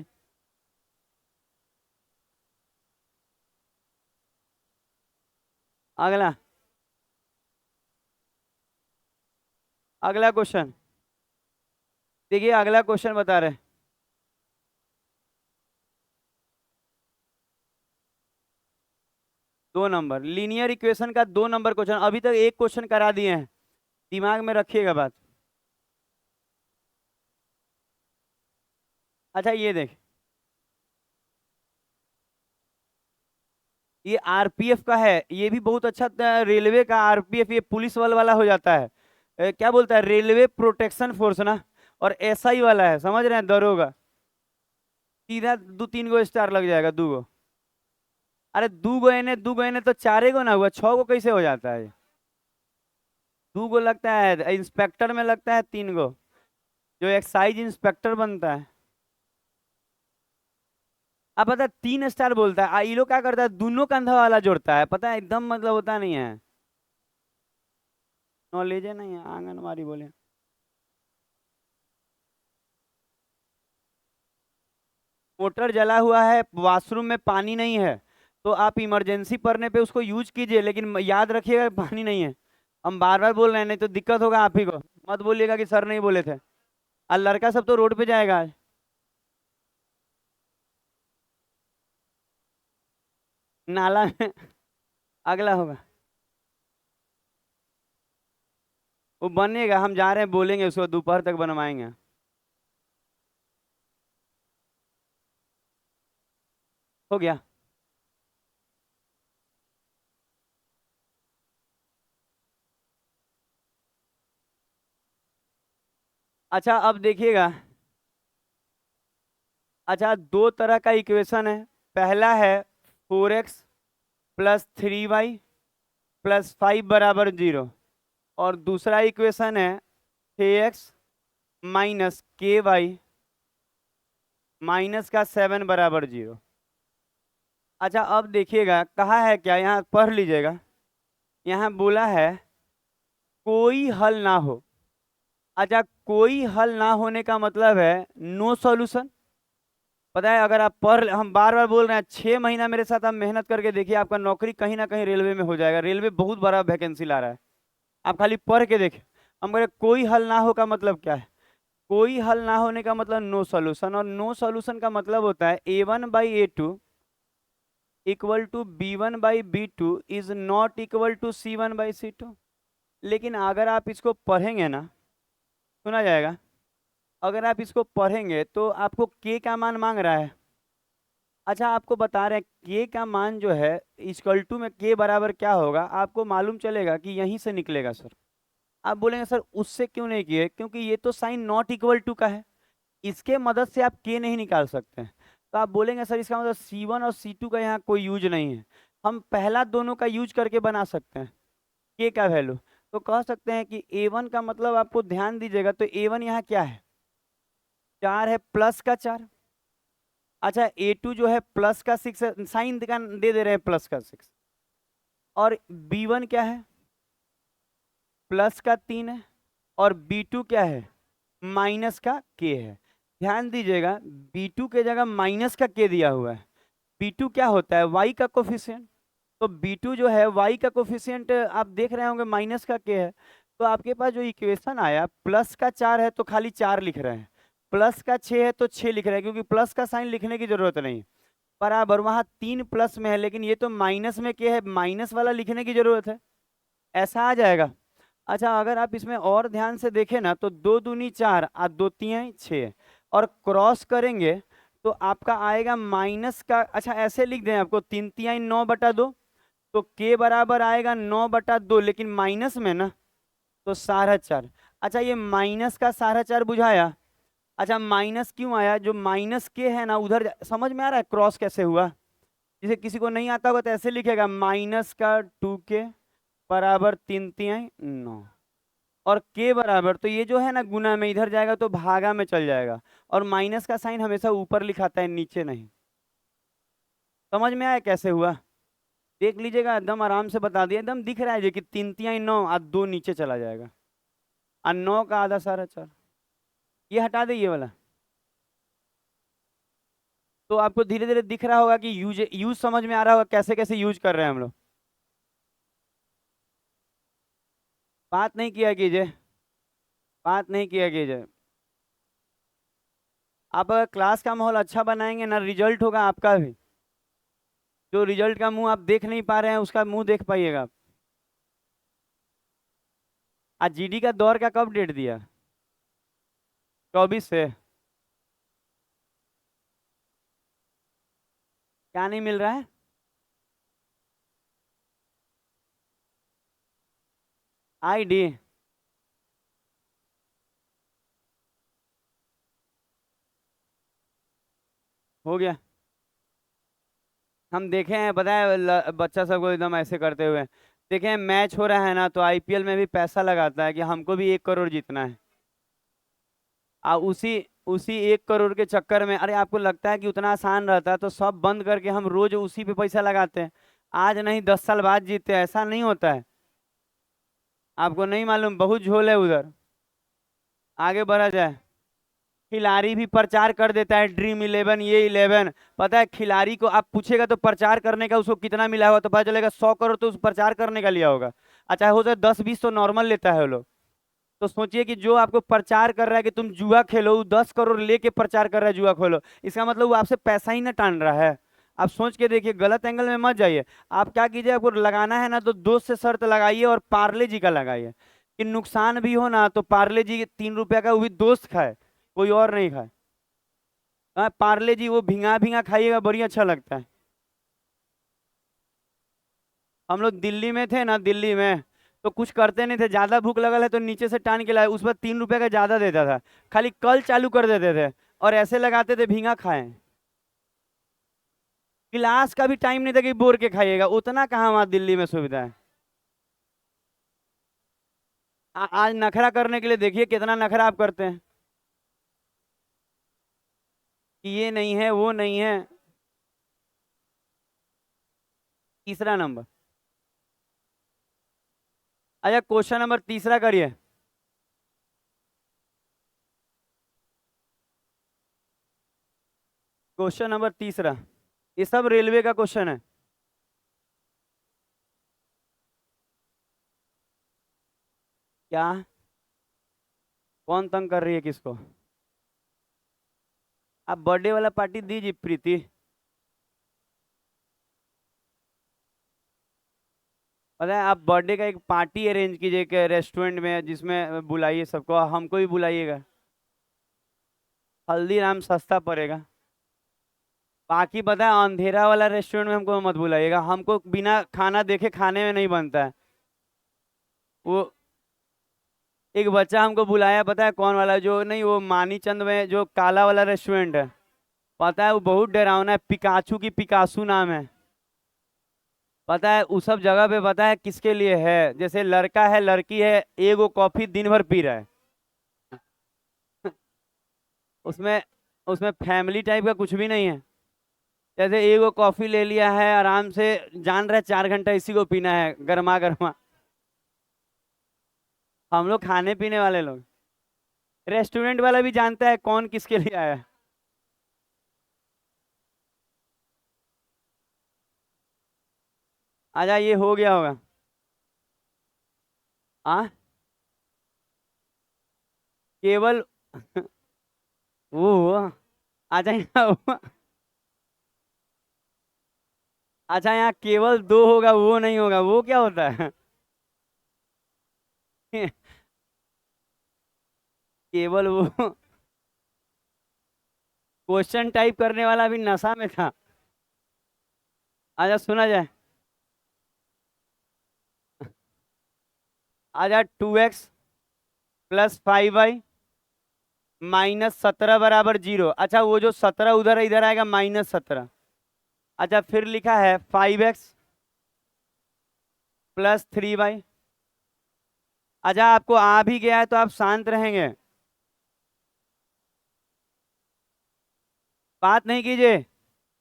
अगला, अगला क्वेश्चन देखिए, अगला क्वेश्चन बता रहे हैं, 2 नंबर लीनियर इक्वेशन का, 2 नंबर क्वेश्चन, अभी तक एक क्वेश्चन करा दिए हैं, दिमाग में रखिएगा बात। अच्छा ये देख, ये आरपीएफ का है, ये भी बहुत अच्छा रेलवे का आरपीएफ, ये पुलिस वाला हो जाता है। क्या बोलता है, रेलवे प्रोटेक्शन फोर्स ना, और एसआई वाला है, समझ रहे हैं, दरोगा। सीधा 2-3 गो स्टार लग जाएगा, 2 गो। अरे 2 गो एने तो 4 गो ना हुआ, 6 गो कैसे हो जाता है। 2 गो लगता है, इंस्पेक्टर में लगता है 3 गो, जो एक्साइज इंस्पेक्टर बनता है। अब पता है 3 स्टार बोलता है, ये लोग क्या करता है, दोनों कंधा वाला जोड़ता है, पता है एकदम, मतलब होता नहीं है, नॉलेज है नहीं है, आंगनबाड़ी बोले। मोटर जला हुआ है, वॉशरूम में पानी नहीं है, तो आप इमरजेंसी पड़ने पे उसको यूज कीजिए, लेकिन याद रखिएगा पानी नहीं है। हम बार बार बोल रहे हैं, नहीं तो दिक्कत होगा आप ही को। मत बोलिएगा कि सर नहीं बोले थे। और लड़का सब तो रोड पे जाएगा आज। नाला में अगला होगा। वो बनेगा, हम जा रहे हैं, बोलेंगे उसको, दोपहर तक बनवाएंगे। हो गया। अच्छा अब देखिएगा। अच्छा, दो तरह का इक्वेशन है। पहला है 4x प्लस 3y प्लस 5 बराबर 0। और दूसरा इक्वेशन है 6x माइनस KY माइनस का 7 बराबर 0। अच्छा अब देखिएगा, कहा है क्या, यहाँ पढ़ लीजिएगा। यहाँ बोला है कोई हल ना हो। अच्छा, कोई हल ना होने का मतलब है नो सॉल्यूशन। पता है, अगर आप पढ़, हम बार बार बोल रहे हैं, 6 महीना मेरे साथ आप मेहनत करके देखिए, आपका नौकरी कहीं ना कहीं रेलवे में हो जाएगा। रेलवे बहुत बड़ा वैकेंसी ला रहा है, आप खाली पढ़ के देखें। हम कह रहे कोई हल ना हो का मतलब क्या है? कोई हल ना होने का मतलब नो सॉल्यूशन, और नो सॉल्यूशन का मतलब होता है A1/A2 equal to B1/B2 is not equal to C1/C2। लेकिन अगर आप इसको पढ़ेंगे ना, सुना जाएगा, अगर आप इसको पढ़ेंगे तो आपको के का मान मांग रहा है। अच्छा, आपको बता रहे हैं के का मान जो है इक्वल टू में के बराबर क्या होगा, आपको मालूम चलेगा कि यहीं से निकलेगा सर। आप बोलेंगे सर उससे क्यों नहीं किए, क्योंकि ये तो साइन नॉट इक्वल टू का है, इसके मदद से आप के नहीं निकाल सकते हैं। तो आप बोलेंगे सर इसका मतलब C1 और C2 का यहाँ कोई यूज नहीं है। हम पहला दोनों का यूज करके बना सकते हैं के का वैल्यू। तो कह सकते हैं कि A1 का मतलब, आपको ध्यान दीजिएगा, तो A1 यहाँ क्या है, 4 है, प्लस का 4। अच्छा, A2 जो है प्लस का 6 है, साइन दे दे रहे हैं प्लस का 6। और B1 क्या है, प्लस का 3 है। और B2 क्या है, माइनस का के है। ध्यान दीजिएगा, B2 के जगह माइनस का के दिया हुआ है। B2 क्या होता है, y का कोफिशिएंट। तो B2 जो है y का कोफिशिएंट आप देख रहे होंगे माइनस का के है। तो आपके पास जो इक्वेशन आया, प्लस का 4 है तो खाली 4 लिख रहे हैं, प्लस का 6 है तो 6 लिख रहे हैं, क्योंकि प्लस का साइन लिखने की जरूरत नहीं। बराबर, वहां 3 प्लस में है, लेकिन ये तो माइनस में के है, माइनस वाला लिखने की जरूरत है। ऐसा आ जाएगा। अच्छा, अगर आप इसमें और ध्यान से देखें ना, तो 2 दूनी 4 और 2 तिहाई 6, और क्रॉस करेंगे तो आपका आएगा माइनस का। अच्छा, ऐसे लिख दें आपको, 3 तिहाई 9/2, तो के बराबर आएगा 9/2, लेकिन माइनस में ना, तो 4.5। अच्छा, ये माइनस का 4.5 बुझाया। अच्छा, माइनस क्यों आया, जो माइनस के है ना उधर, समझ में आ रहा है क्रॉस कैसे हुआ? जिसे किसी को नहीं आता होगा तो ऐसे लिखेगा, माइनस का 2k बराबर 3 तिहाई 9। और के बराबर, तो ये जो है ना गुना में इधर जाएगा तो भागा में चल जाएगा। और माइनस का साइन हमेशा ऊपर लिखाता है, नीचे नहीं। समझ में आया कैसे हुआ? देख लीजिएगा, एकदम आराम से बता दिया, एकदम दिख रहा है जी कि 3 तिहाई 9 और 2 नीचे चला जाएगा, और 9 का आधा 4.5। ये हटा दे ये वाला। तो आपको धीरे धीरे दिख रहा होगा कि यूज यूज समझ में आ रहा होगा कैसे कैसे यूज कर रहे हैं हम लोग। बात नहीं किया कीजिए, बात नहीं किया कीजिए। आप अगर क्लास का माहौल अच्छा बनाएंगे ना, रिजल्ट होगा आपका भी। जो रिजल्ट का मुंह आप देख नहीं पा रहे हैं, उसका मुंह देख पाइएगा आप। आज जीडी का दौर का कब डेट दिया? 24 से। क्या नहीं मिल रहा है? आईडी। हो गया। हम देखे हैं, पता है, बच्चा सबको एकदम ऐसे करते हुए देखे हैं। मैच हो रहा है ना, तो आईपीएल में भी पैसा लगाता है कि हमको भी 1 करोड़ जीतना है। उसी उसी 1 करोड़ के चक्कर में, अरे आपको लगता है कि उतना आसान रहता है, तो सब बंद करके हम रोज उसी पे पैसा लगाते हैं। आज नहीं 10 साल बाद जीतते हैं, ऐसा नहीं होता है। आपको नहीं मालूम, बहुत झोल है उधर। आगे बढ़ा जाए। खिलाड़ी भी प्रचार कर देता है ड्रीम 11 ये 11। पता है खिलाड़ी को आप पूछेगा तो प्रचार करने का उसको कितना मिला होगा तो पता चलेगा 100 करोड़ तो उस प्रचार करने का लिया होगा। अच्छा हो जाए 10-20 तो नॉर्मल लेता है वो लोग। तो सोचिए कि जो आपको प्रचार कर रहा है कि तुम जुआ खेलो, वो 10 करोड़ लेके प्रचार कर रहा है जुआ खोलो, इसका मतलब वो आपसे पैसा ही ना टान रहा है। आप सोच के देखिए, गलत एंगल में मत जाइए। आप क्या कीजिए, आपको लगाना है ना तो दोस्त से शर्त लगाइए और पार्ले जी का लगाइए कि नुकसान भी हो ना तो पार्ले जी 3 रुपया का वो भी दोस्त खाए, कोई और नहीं खाए। हाँ पार्ले जी वो भिंगा भिंगा खाइएगा, बड़ी अच्छा लगता है। हम लोग दिल्ली में थे ना, दिल्ली में तो कुछ करते नहीं थे, ज्यादा भूख लगल है तो नीचे से टान के लाए, उस पर 3 रुपया का ज्यादा देता था, खाली कल चालू कर देते थे और ऐसे लगाते थे भींगा खाएं। गिलास का भी टाइम नहीं था कि बोर के खाइएगा, उतना कहाँ वहां दिल्ली में सुविधा है। आज नखरा करने के लिए देखिए कितना नखरा आप करते हैं कि ये नहीं है वो नहीं है। तीसरा नंबर। अच्छा क्वेश्चन नंबर तीसरा करिए। क्वेश्चन नंबर तीसरा, ये सब रेलवे का क्वेश्चन है। क्या? कौन तंग कर रही है किसको? आप बर्थडे वाला पार्टी दीजिए प्रीति। पता है आप बर्थडे का एक पार्टी अरेंज कीजिए एक रेस्टोरेंट में, जिसमें बुलाइए सबको, हमको भी बुलाइएगा। हल्दीराम सस्ता पड़ेगा। बाकी पता है अंधेरा वाला रेस्टोरेंट में हमको मत बुलाइएगा, हमको बिना खाना देखे खाने में नहीं बनता है। वो एक बच्चा हमको बुलाया, पता है कौन वाला, जो नहीं वो मानीचंद में जो काला वाला रेस्टोरेंट है, पता है वो बहुत डरावना है, पिकाचू की पिकासू नाम है। पता है उस सब जगह पे पता है किसके लिए है, जैसे लड़का है लड़की है, एगो कॉफी दिन भर पी रहा है। उसमें उसमें फैमिली टाइप का कुछ भी नहीं है। जैसे एगो कॉफी ले लिया है आराम से, जान रहा है 4 घंटा इसी को पीना है गर्मा गर्मा। हम लोग खाने पीने वाले लोग, रेस्टोरेंट वाला भी जानता है कौन किसके लिए आया है। आजा ये हो गया होगा। आ केवल वो आजा यहाँ अच्छा यहाँ केवल दो होगा वो नहीं होगा, वो क्या होता है? केवल वो क्वेश्चन टाइप करने वाला भी नशा में था। आजा सुना जाए। आजा 2x + 5y -17 बराबर 0। अच्छा वो जो 17 उधर है, इधर आएगा -17। अच्छा फिर लिखा है 5x + 3y। अच्छा आपको आ भी गया है तो आप शांत रहेंगे, बात नहीं कीजिए।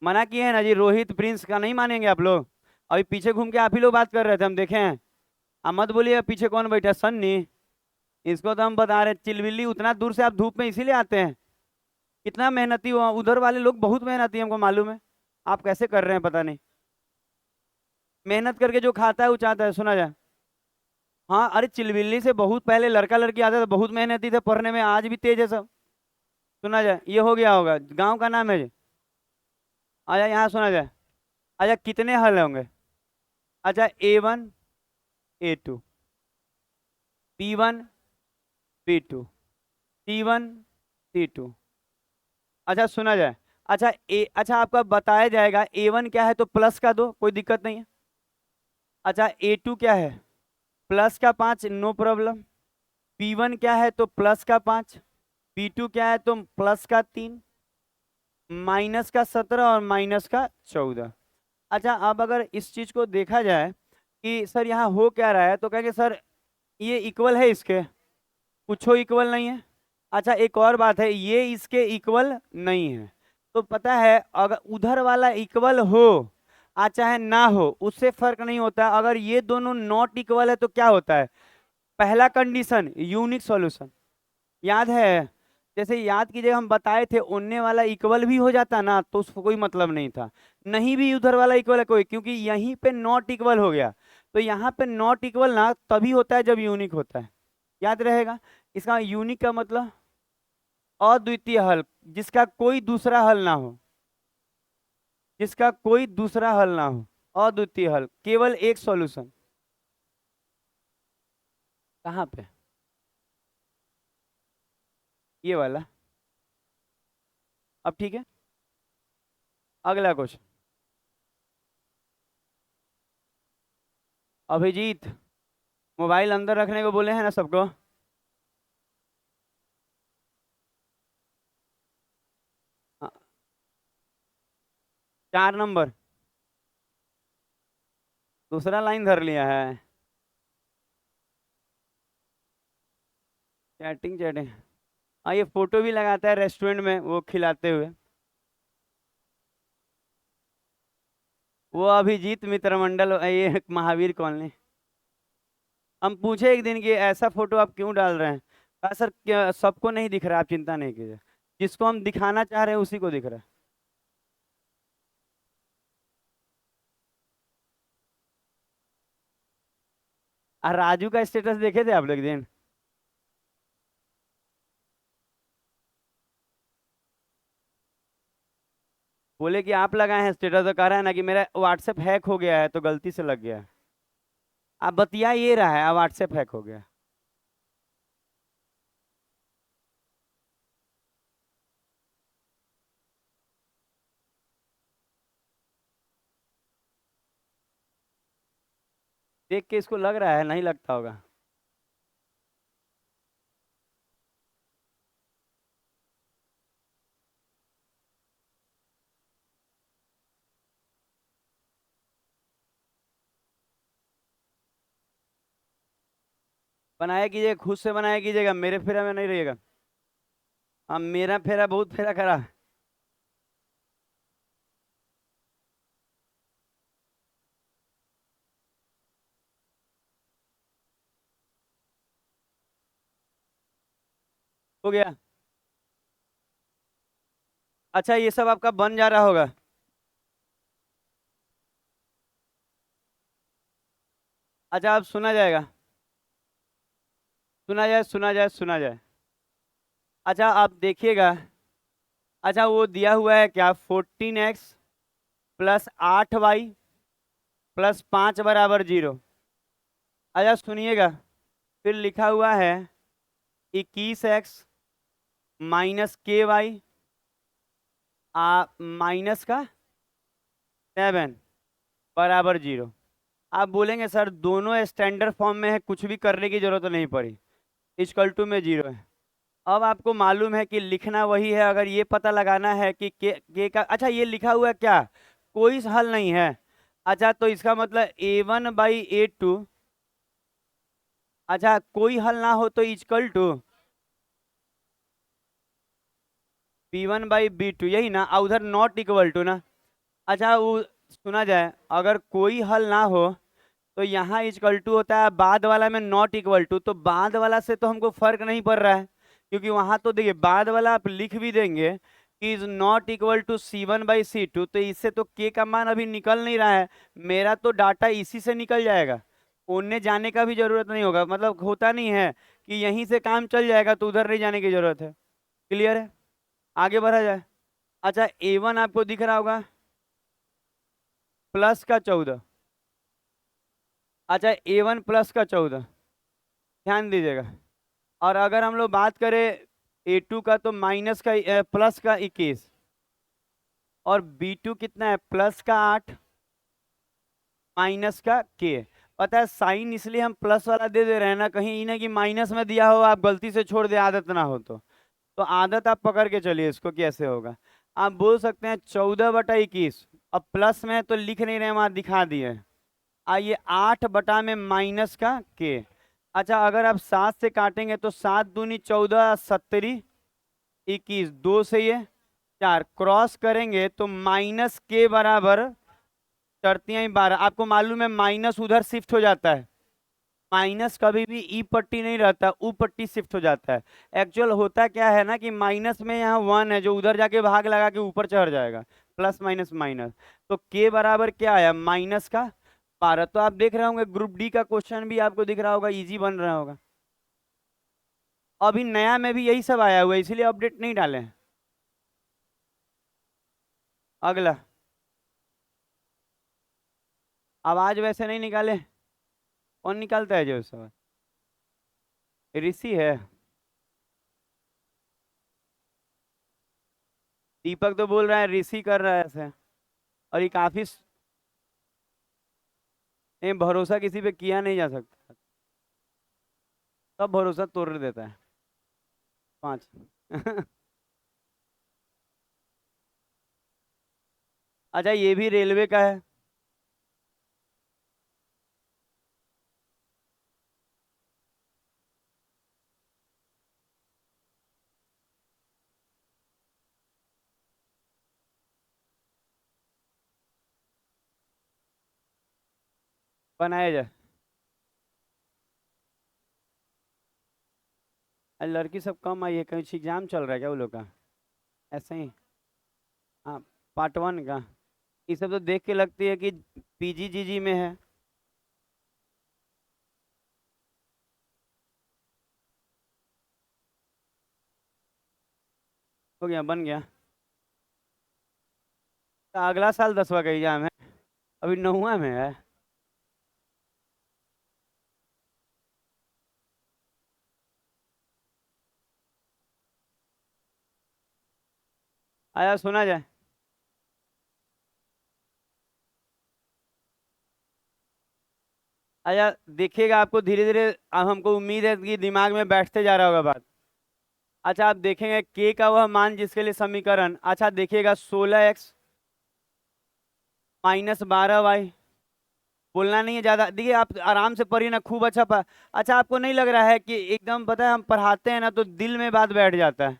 मना किए हैं ना जी, रोहित प्रिंस का नहीं मानेंगे आप लोग। अभी पीछे घूम के आप ही लोग बात कर रहे थे, हम देखे हैं। आप मत बोलिए पीछे कौन बैठा, सन्नी। इसको तो हम बता रहे, चिलबिल्ली उतना दूर से आप धूप में इसीलिए आते हैं। कितना मेहनती हुआ, उधर वाले लोग बहुत मेहनती हैं, हमको मालूम है। आप कैसे कर रहे हैं पता नहीं। मेहनत करके जो खाता है वो चाहता है, सुना जाए। हाँ अरे चिलबिल्ली से बहुत पहले लड़का लड़की आते थे, बहुत मेहनती थे पढ़ने में, आज भी तेज है सब। सुना जाए, ये हो गया होगा, गांव का नाम है ये। आजा यहाँ सुना जाए। अच्छा कितने हल होंगे? अच्छा A1 A2, B1 B2, C1 C2। अच्छा सुना जाए। अच्छा आपका बताया जाएगा, A1 क्या है तो प्लस का दो, कोई दिक्कत नहीं है। अच्छा A2 क्या है, प्लस का 5, नो प्रॉब्लम। B1 क्या है तो प्लस का 5, B2 क्या है तो प्लस का 3, -17 और -14। अच्छा अब अगर इस चीज को देखा जाए कि सर यहाँ हो क्या रहा है, तो कहेंगे सर ये इक्वल है इसके, कुछ इक्वल नहीं है। अच्छा एक और बात है, ये इसके इक्वल नहीं है। तो पता है अगर उधर वाला इक्वल हो चाहे ना हो उससे फर्क नहीं होता, अगर ये दोनों नॉट इक्वल है तो क्या होता है? पहला कंडीशन यूनिक सॉल्यूशन, याद है? जैसे याद कीजिए हम बताए थे उन्ने वाला इक्वल भी हो जाता ना तो उसको कोई मतलब नहीं था, नहीं भी उधर वाला इक्वल है कोई, क्योंकि यहीं पे नॉट इक्वल हो गया। तो यहाँ पे नॉट इक्वल ना तभी होता है जब यूनिक होता है, याद रहेगा। इसका यूनिक का मतलब अद्वितीय हल, जिसका कोई दूसरा हल ना हो, जिसका कोई दूसरा हल ना हो, अद्वितीय हल, केवल एक सॉल्यूशन। कहाँ पे? ये वाला। अब ठीक है, अगला क्वेश्चन। अभिजीत, मोबाइल अंदर रखने को बोले हैं ना सबको। हाँ, 4 नंबर, दूसरा लाइन धर लिया है। Chatting chatting. हाँ, ये फोटो भी लगाता है रेस्टोरेंट में वो खिलाते हुए। वो अभिजीत मित्र मंडल, ये महावीर कॉलोनी। हम पूछे एक दिन कि ऐसा फोटो आप क्यों डाल रहे हैं, कहा सर सबको नहीं दिख रहा, आप चिंता नहीं कीजिए, जिसको हम दिखाना चाह रहे हैं उसी को दिख रहा है। और राजू का स्टेटस देखे थे आप लोग एक दिन? बोले कि आप लगाए हैं स्टेटस, तो कह रहा है ना कि मेरा व्हाट्सएप हैक हो गया है तो गलती से लग गया है। आप बतिया ये रहा है, अब व्हाट्सएप हैक हो गया। देख के इसको लग रहा है, नहीं लगता होगा। बनाया कीजिए, खुद से बनाया कीजिएगा, मेरे फेरा में नहीं रहिएगा। हाँ, मेरा फेरा बहुत फेरा करा। हो गया। अच्छा, ये सब आपका बन जा रहा होगा। अच्छा, अब सुना जाएगा, सुना जाए सुना जाए सुना जाए। अच्छा, आप देखिएगा। अच्छा, वो दिया हुआ है क्या, 14x प्लस 8y प्लस 5 = 0। अच्छा सुनिएगा, फिर लिखा हुआ है 21x - ky -7 = 0। आप बोलेंगे सर दोनों स्टैंडर्ड फॉर्म में है, कुछ भी करने की जरूरत नहीं पड़ी, इक्वल टू में 0 है। अब आपको मालूम है कि लिखना वही है, अगर ये पता लगाना है कि के का, अच्छा ये लिखा हुआ है क्या, कोई हल नहीं है। अच्छा, तो इसका मतलब A1/A2, अच्छा कोई हल ना हो तो इक्वल टू B1/B2, यही ना, और उधर नॉट इक्वल टू ना। अच्छा वो सुना जाए, अगर कोई हल ना हो तो यहाँ इक्वल टू होता है, बाद वाला में नॉट इक्वल टू, तो बाद वाला से तो हमको फर्क नहीं पड़ रहा है, क्योंकि वहां तो देखिए बाद वाला आप लिख भी देंगे कि is not equal to C1/C2, तो इससे तो के का मान अभी निकल नहीं रहा है, मेरा तो डाटा इसी से निकल जाएगा, उन्हें जाने का भी जरूरत नहीं होगा, मतलब होता नहीं है कि यहीं से काम चल जाएगा तो उधर नहीं जाने की जरूरत है। क्लियर है, आगे बढ़ा जाए। अच्छा, A1 आपको दिख रहा होगा +14। अच्छा, A1 +14, ध्यान दीजिएगा। और अगर हम लोग बात करें A2 का, तो माइनस का प्लस का 21, और B2 कितना है, +8 माइनस का के। पता है साइन इसलिए हम प्लस वाला दे दे रहे हैं ना, कहीं इन्हें कि माइनस में दिया हो आप गलती से छोड़ दे, आदत ना हो तो आदत आप पकड़ के चलिए इसको, कैसे होगा। आप बोल सकते हैं 14/21, अब प्लस में है तो लिख नहीं रहे, वहां दिखा दिए। आइए 8 में माइनस का के। अच्छा, अगर आप 7 से काटेंगे तो 7 दूनी 14, 70 21, 2 से ये 4 क्रॉस करेंगे तो माइनस के बराबर 4×3 = 12। आपको मालूम है माइनस उधर शिफ्ट हो जाता है, माइनस कभी भी ई पट्टी नहीं रहता, ऊ पट्टी शिफ्ट हो जाता है। एक्चुअल होता क्या है ना कि माइनस में यहाँ 1 है जो उधर जाके भाग लगा के ऊपर चढ़ जाएगा, प्लस माइनस माइनस। तो के बराबर क्या आया, माइनस का 12। तो आप देख रहे होंगे ग्रुप डी का क्वेश्चन भी आपको दिख रहा होगा, इजी बन रहा होगा। अभी नया में भी यही सब आया हुआ है, इसीलिए अपडेट नहीं डाले हैं। अगला, आवाज वैसे नहीं निकाले, कौन निकालता है जो सवाल, ऋषि है। दीपक तो बोल रहा है ऋषि कर रहा है ऐसे, और ये काफी भरोसा किसी पे किया नहीं जा सकता, सब भरोसा तोड़ देता है। 5 अच्छा ये भी रेलवे का है। बनाया जाए। अरे लड़की सब कम आई है, कहीं एग्जाम चल रहा है क्या वो लोग का, ऐसे ही। हाँ, पार्ट 1 का। ये सब तो देख के लगती है कि पीजी जीजी में है। हो गया, बन गया। तो अगला साल 10वां का एग्जाम है, अभी 9वां में है। आया, सुना जाए। आया देखिएगा, आपको धीरे धीरे, अब हमको उम्मीद है कि दिमाग में बैठते जा रहा होगा बात। अच्छा आप देखेंगे के का वह मान जिसके लिए समीकरण, अच्छा देखिएगा 16x -12y। बोलना नहीं है ज्यादा, देखिए आप आराम से पढ़िए ना, खूब अच्छा अच्छा आपको नहीं लग रहा है कि एकदम, पता है हम पढ़ाते हैं ना तो दिल में बात बैठ जाता है,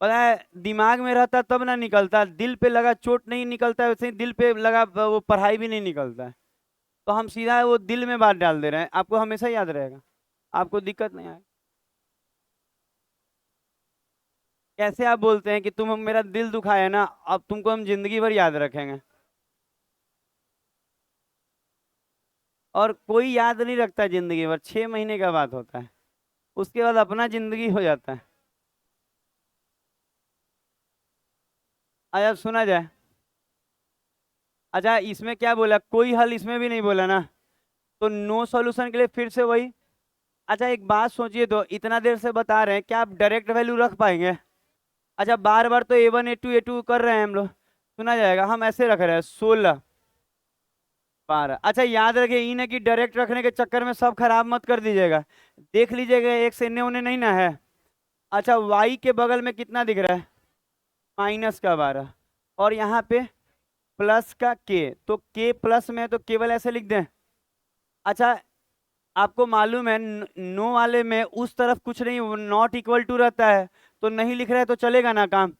पता है दिमाग में रहता तब ना निकलता, दिल पे लगा चोट नहीं निकलता, वैसे ही दिल पे लगा वो पढ़ाई भी नहीं निकलता है। तो हम सीधा वो दिल में बात डाल दे रहे हैं, आपको हमेशा याद रहेगा, आपको दिक्कत नहीं आएगी। कैसे आप बोलते हैं कि तुम मेरा दिल दुखाया ना, अब तुमको हम जिंदगी भर याद रखेंगे। और कोई याद नहीं रखता जिंदगी भर, 6 महीने का बात होता है, उसके बाद अपना जिंदगी हो जाता है। अच्छा सुना जाए। अच्छा इसमें क्या बोला, कोई हल इसमें भी नहीं बोला ना, तो नो सॉल्यूशन के लिए फिर से वही। अच्छा एक बात सोचिए, तो इतना देर से बता रहे हैं, क्या आप डायरेक्ट वैल्यू रख पाएंगे। अच्छा बार बार तो A1 A2 A2 कर रहे हैं हम लोग, सुना जाएगा, हम ऐसे रख रहे हैं 16 12। अच्छा याद रखिए इन्हें कि डायरेक्ट रखने के चक्कर में सब खराब मत कर दीजिएगा, देख लीजिएगा एक से इन्हें उन्हें नहीं ना है। अच्छा y के बगल में कितना दिख रहा है, -12, और यहाँ पे प्लस का के, तो के प्लस में है तो केवल ऐसे लिख दें। अच्छा आपको मालूम है नो वाले में उस तरफ कुछ नहीं, नॉट इक्वल टू रहता है, तो नहीं लिख रहे हैं तो चलेगा ना काम,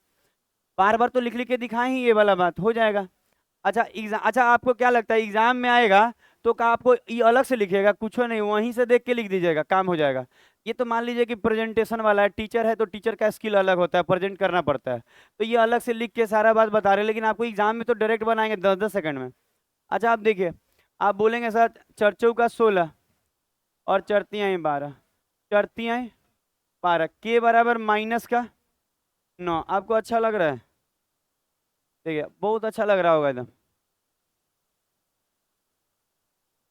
बार बार तो लिख लिख के दिखाएं ही, ये वाला बात हो जाएगा। अच्छा एग्जाम, अच्छा आपको क्या लगता है एग्जाम में आएगा तो का आपको ये अलग से लिखेगा, कुछ नहीं वहीं से देख के लिख दीजिएगा, काम हो जाएगा। ये तो मान लीजिए कि प्रेजेंटेशन वाला है, टीचर है तो टीचर का स्किल अलग होता है, प्रेजेंट करना पड़ता है, तो ये अलग से लिख के सारा बात बता रहे हैं, लेकिन आपको एग्जाम में तो डायरेक्ट बनाएंगे 10 10 सेकंड में। अच्छा आप देखिए, आप बोलेंगे सर चर्चों का 16 और चरतियाँ 12, चरतियाँ 12, के बराबर माइनस का 9। आपको अच्छा लग रहा है, देखिए बहुत अच्छा लग रहा होगा एकदम।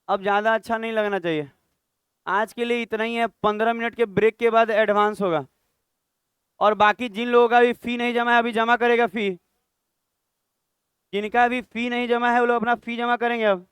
अब ज़्यादा अच्छा नहीं लगना चाहिए, आज के लिए इतना ही है, 15 मिनट के ब्रेक के बाद एडवांस होगा। और बाकी जिन लोगों का भी फी नहीं जमा है अभी जमा करेगा फी, जिनका भी फी नहीं जमा है वो लोग अपना फी जमा करेंगे अब।